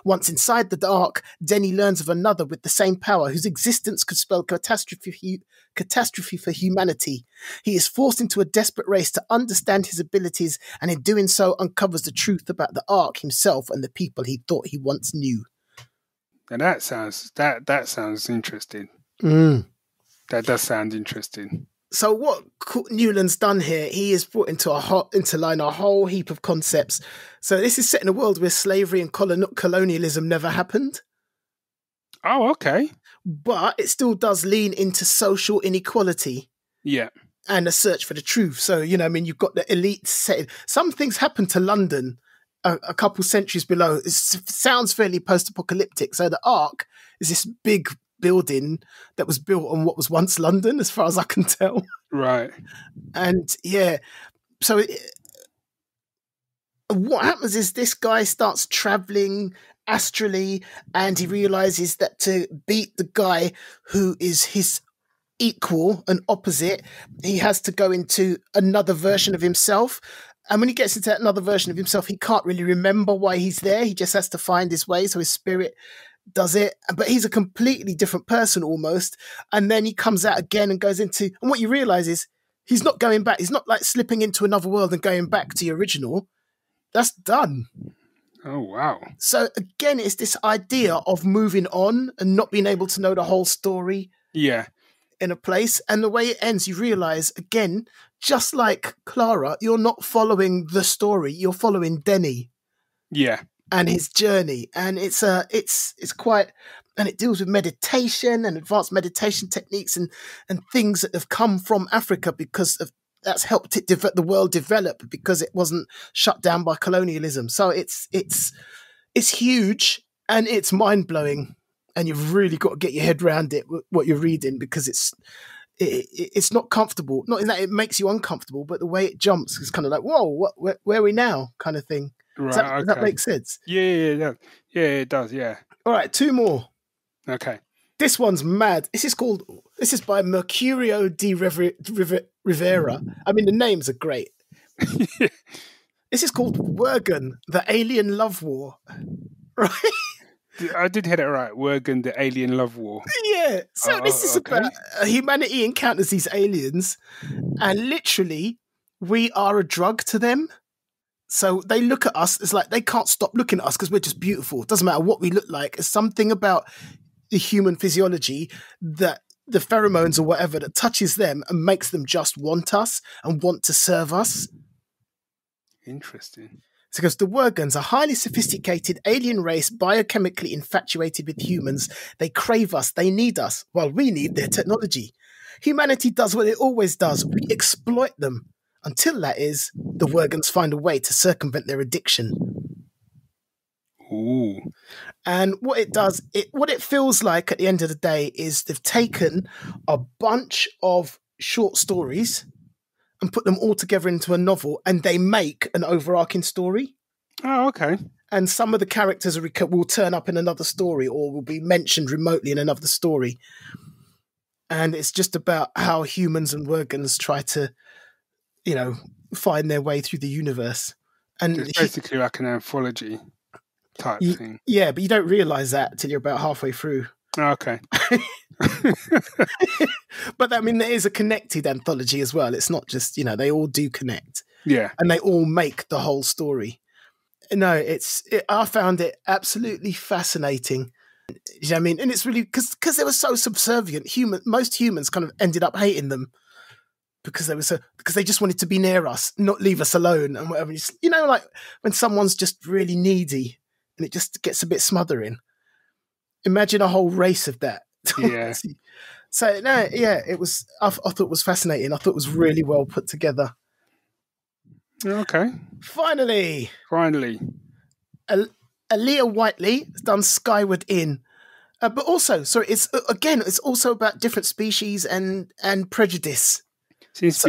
Once inside the Ark, Denny learns of another with the same power whose existence could spell catastrophe for humanity. He is forced into a desperate race to understand his abilities, and in doing so uncovers the truth about the Ark himself and the people he thought he once knew. And that sounds interesting. That does sound interesting. So what Newland's done here, he has brought into line a whole heap of concepts. So this is set in a world where slavery and colonialism never happened. Oh, okay. But it still does lean into social inequality. Yeah. And a search for the truth. So, you've got the elite setting. Some things happened to London a couple centuries below. It sounds fairly post-apocalyptic. So the Ark is this big building that was built on what was once London, as far as I can tell. Right. And yeah, so what happens is this guy starts traveling astrally and he realizes that to beat the guy who is his equal and opposite, he has to go into another version of himself. And when he gets into another version of himself, he can't really remember why he's there. He just has to find his way. So his spirit does it, but he's a completely different person almost. And then he comes out again and goes into, and what you realize is he's not going back. He's not like slipping into another world and going back to the original. That's done. Oh, wow. So again, it's this idea of moving on and not being able to know the whole story. Yeah. In a place. And the way it ends, you realize again, just like Clara, you're not following the story. You're following Denny. Yeah. And his journey, and it's quite, and it deals with meditation and advanced meditation techniques and things that have come from Africa because of that's helped it the world develop because it wasn't shut down by colonialism. So it's huge and it's mind blowing, and you've really got to get your head around it what you're reading because it's not comfortable. Not in that it makes you uncomfortable, but the way it jumps is kind of like whoa, where are we now, kind of thing. Right, Does that make sense? Yeah, it does, yeah. All right, two more. Okay. This one's mad. This is by Mercurio di Rivera. I mean, the names are great. This is called Wergen, the Alien Love War. Right? I did hit it right. Wergen, the Alien Love War. Yeah. So this is about humanity encounters these aliens, and literally, we are a drug to them. So they look at us, it's like they can't stop looking at us because we're just beautiful. It doesn't matter what we look like. It's something about the human physiology that the pheromones or whatever that touches them and makes them just want us and want to serve us. Interesting. So because the Wergans are highly sophisticated alien race, biochemically infatuated with humans. They crave us, they need us, while we need their technology. Humanity does what it always does. We exploit them. Until, that is, the Wergans find a way to circumvent their addiction. Ooh. And what it does, what it feels like at the end of the day is they've taken a bunch of short stories and put them all together into a novel, and they make an overarching story. Oh, okay. And some of the characters will turn up in another story or will be mentioned remotely in another story. And it's just about how humans and Wergans try to, find their way through the universe. And it's basically like an anthology type thing. Yeah, but you don't realise that till you're about halfway through. Oh, okay. But I mean, there is a connected anthology as well. It's not just, they all do connect. Yeah. And they all make the whole story. No, I found it absolutely fascinating. You know what I mean? And it's really because they were so subservient. Most humans kind of ended up hating them because they just wanted to be near us, not leave us alone and whatever. Like when someone's just really needy and it just gets a bit smothering. Imagine a whole race of that. Yeah. So no, yeah, it was. I thought it was fascinating. I thought it was really well put together. Okay. Finally, Aaliyah Whiteley has done Skyward Inn, but also, sorry, it's also about different species and prejudice. Seems to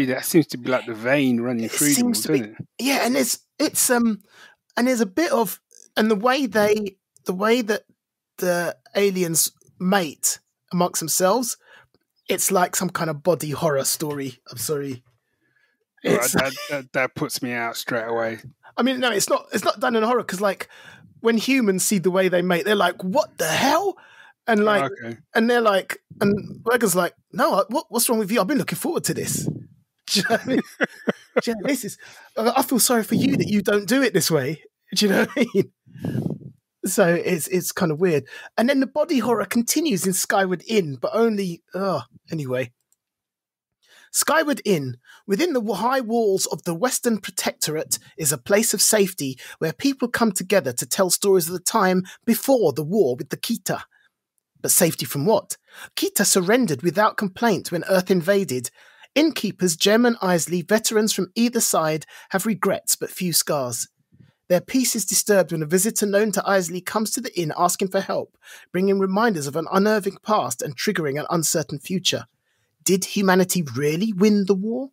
be like the vein running through them, doesn't it? Yeah, and there's a bit of, and the way that the aliens mate amongst themselves, it's like some kind of body horror story. I'm sorry. That puts me out straight away. I mean, no, it's not done in horror because, like, when humans see the way they mate, they're like, "What the hell?" And like, and they're like, and Wergan's like, "No, what's wrong with you? I've been looking forward to this." Do you know what I mean? This is. I feel sorry for you that you don't do it this way. Do you know what I mean? So it's kind of weird. And then the body horror continues in Skyward Inn, but only anyway. Skyward Inn, within the high walls of the Western Protectorate, is a place of safety where people come together to tell stories of the time before the war with the Kita. But safety from what? Kita surrendered without complaint when Earth invaded. Innkeepers Jem and Isley, veterans from either side, have regrets but few scars. Their peace is disturbed when a visitor known to Isley comes to the inn asking for help, bringing reminders of an unnerving past and triggering an uncertain future. Did humanity really win the war?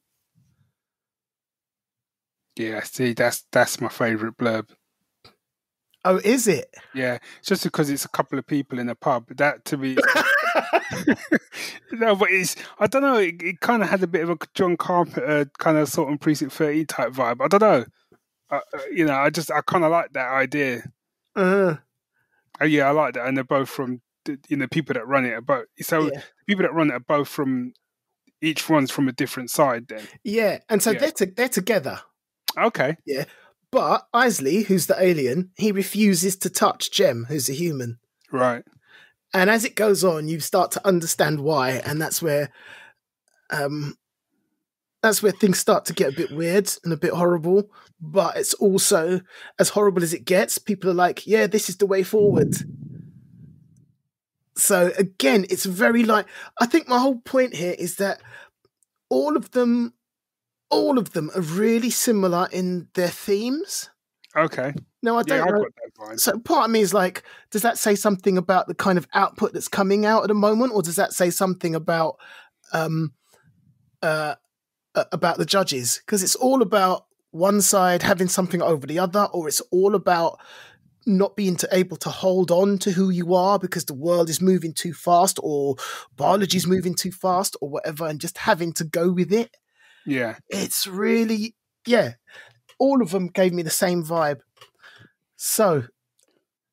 Yeah, see, that's my favourite blurb. Oh, is it? Yeah, just because it's a couple of people in a pub. That to me, no, but I don't know. It kind of had a bit of a John Carpenter kind of sort of Precinct 13 type vibe. I don't know. I kind of like that idea. Yeah, I like that, and they're both from people that run it are both. So people that run it are both from. Each one's from a different side then. Yeah, and so they're together. Okay. Yeah, but Isley, who's the alien, he refuses to touch Jem, who's a human. Right. And as it goes on, you start to understand why, and that's where things start to get a bit weird and a bit horrible. But it's also, as horrible as it gets, people are like, yeah, this is the way forward. So again, it's very like, I think my whole point here is that all of them are really similar in their themes. Okay. No, I don't know. Got that vibe. So part of me is like, does that say something about the kind of output that's coming out at the moment, or does that say something about the judges? Because it's all about one side having something over the other, or it's all about not being able to hold on to who you are because the world is moving too fast, or biology is moving too fast, or whatever, and just having to go with it. Yeah. It's really, all of them gave me the same vibe. So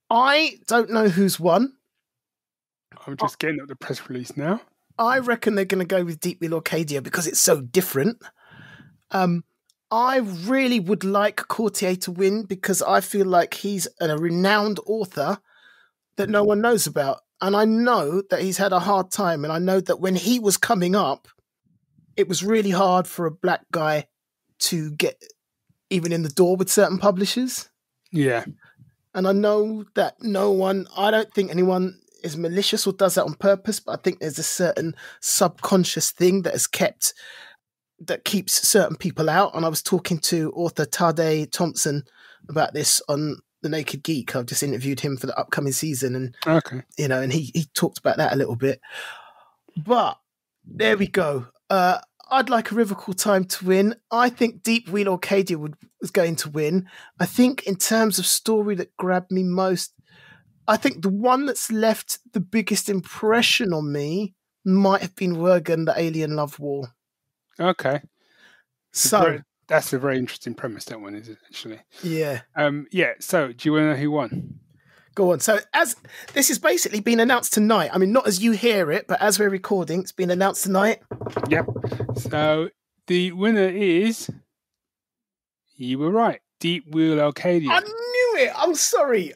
I don't know who's won. I'm just getting up the press release now. I reckon they're going to go with Deep Wheel Arcadia because it's so different. I really would like Courtier to win because I feel like he's a renowned author that no one knows about. And I know that he's had a hard time. And I know that when he was coming up, it was really hard for a black guy to get even in the door with certain publishers. Yeah. And I know that I don't think anyone is malicious or does that on purpose, but I think there's a certain subconscious thing that keeps certain people out. And I was talking to author Tade Thompson about this on The Naked Geek. I've just interviewed him for the upcoming season, and and he talked about that a little bit. But there we go. I'd like A River Called Time to win. I think Deep Wheel Arcadia was going to win. I think in terms of story that grabbed me most, I think the one that's left the biggest impression on me might have been Wergen, The Alien Love War. Okay. So that's a very interesting premise, that one, is it, actually? Yeah. So do you want to know who won? Go on. So as this has basically been announced tonight, I mean, not as you hear it, but as we're recording, it's been announced tonight. Yep. So the winner is, you were right, Deep Wheel Arcadia. I knew it. I'm sorry.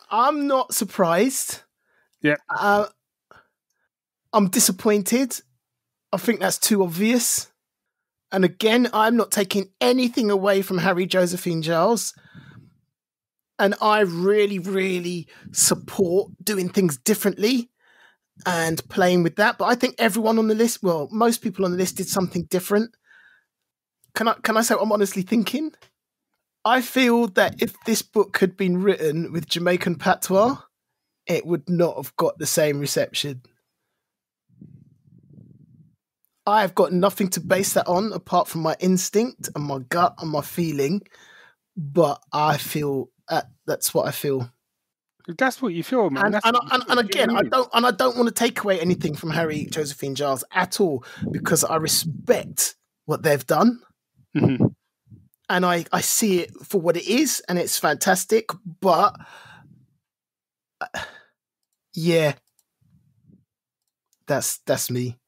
I'm not surprised. Yeah. I'm disappointed. I think that's too obvious. And again, I'm not taking anything away from Harry Josephine Giles. And I really, really support doing things differently and playing with that. But I think everyone on the list, well, most people on the list did something different. Can I say what I'm honestly thinking? I feel that if this book had been written with Jamaican patois, it would not have got the same reception. I've got nothing to base that on apart from my instinct and my gut and my feeling, but I feel that's what I feel. That's what you feel, man. And again, I don't want to take away anything from Harry Josephine Giles at all, because I respect what they've done, mm-hmm. and I see it for what it is, and it's fantastic. But yeah, that's me.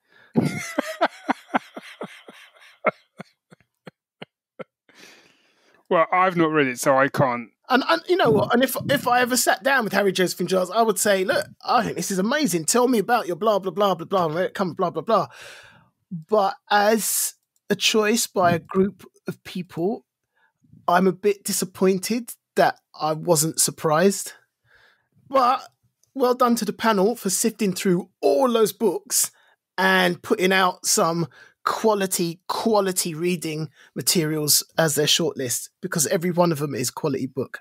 Well, I've not read it, so I can't. And you know what? And if I ever sat down with Harry Josephine Giles, I would say, look, I think this is amazing. Tell me about your blah, blah, blah, blah, blah, and where it comes, blah, blah, blah. But as a choice by a group of people, I'm a bit disappointed that I wasn't surprised. But well done to the panel for sifting through all those books and putting out some quality reading materials as their shortlist, because every one of them is quality book.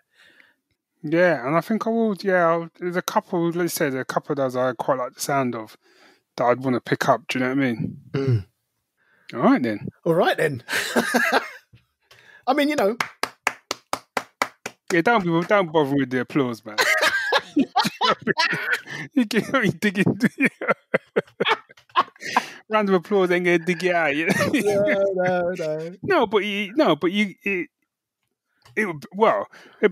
Yeah, and I think I will. Yeah, there's a couple. Let's say there are a couple of those I quite like the sound of that I'd want to pick up. Do you know what I mean? Mm. All right then. I mean, you know. Yeah, don't bother with the applause, man. You dig into round of applause ain't gonna dig you out. You know? No, but it'd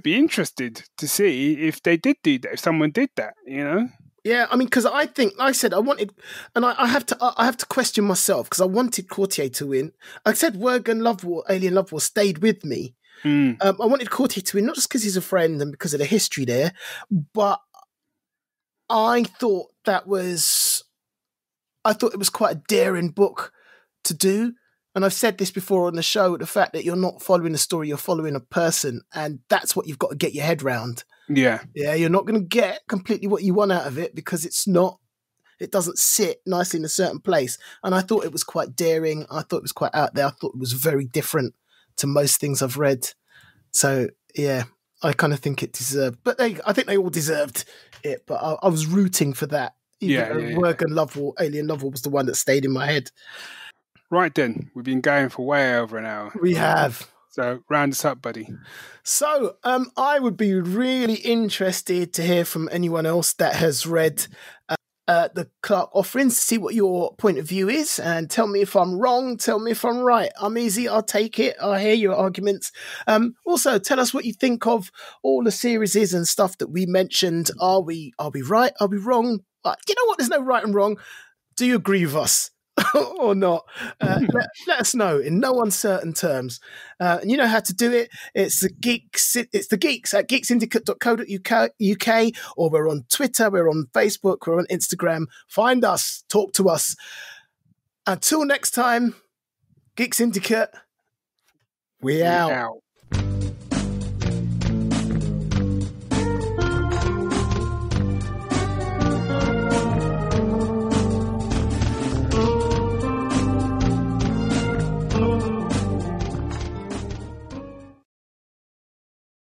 be interested to see if they did do that, if someone did that, you know. Yeah, I mean, because I think, like I said, I wanted, and I have to question myself, because I wanted Courtier to win. I said Wergen Love War, Alien Love War stayed with me. I wanted Courtier to win, not just because he's a friend and because of the history there, but I thought it was quite a daring book to do. And I've said this before on the show, the fact that you're not following a story, you're following a person. And that's what you've got to get your head round. Yeah. Yeah, you're not going to get completely what you want out of it, because it doesn't sit nicely in a certain place. And I thought it was quite daring. I thought it was quite out there. I thought it was very different to most things I've read. So, yeah, I kind of think it deserved. But I think they all deserved it. But I was rooting for that. Wergen Love War, Alien Love War was the one that stayed in my head. Right then, we've been going for way over an hour. We have. So round us up, buddy. So I would be really interested to hear from anyone else that has read the Clarke offerings, to see what your point of view is, and tell me if I'm wrong, tell me if I'm right. I'm easy, I'll take it, I'll hear your arguments. Also, tell us what you think of all the series and stuff that we mentioned. Are we right? Are we wrong? You know what? There's no right and wrong. Do you agree with us? Or not? Let us know in no uncertain terms. And you know how to do it. It's the geeks at geeksyndicate.co.uk, or we're on Twitter, we're on Facebook, we're on Instagram. Find us, talk to us. Until next time, Geek Syndicate. We out.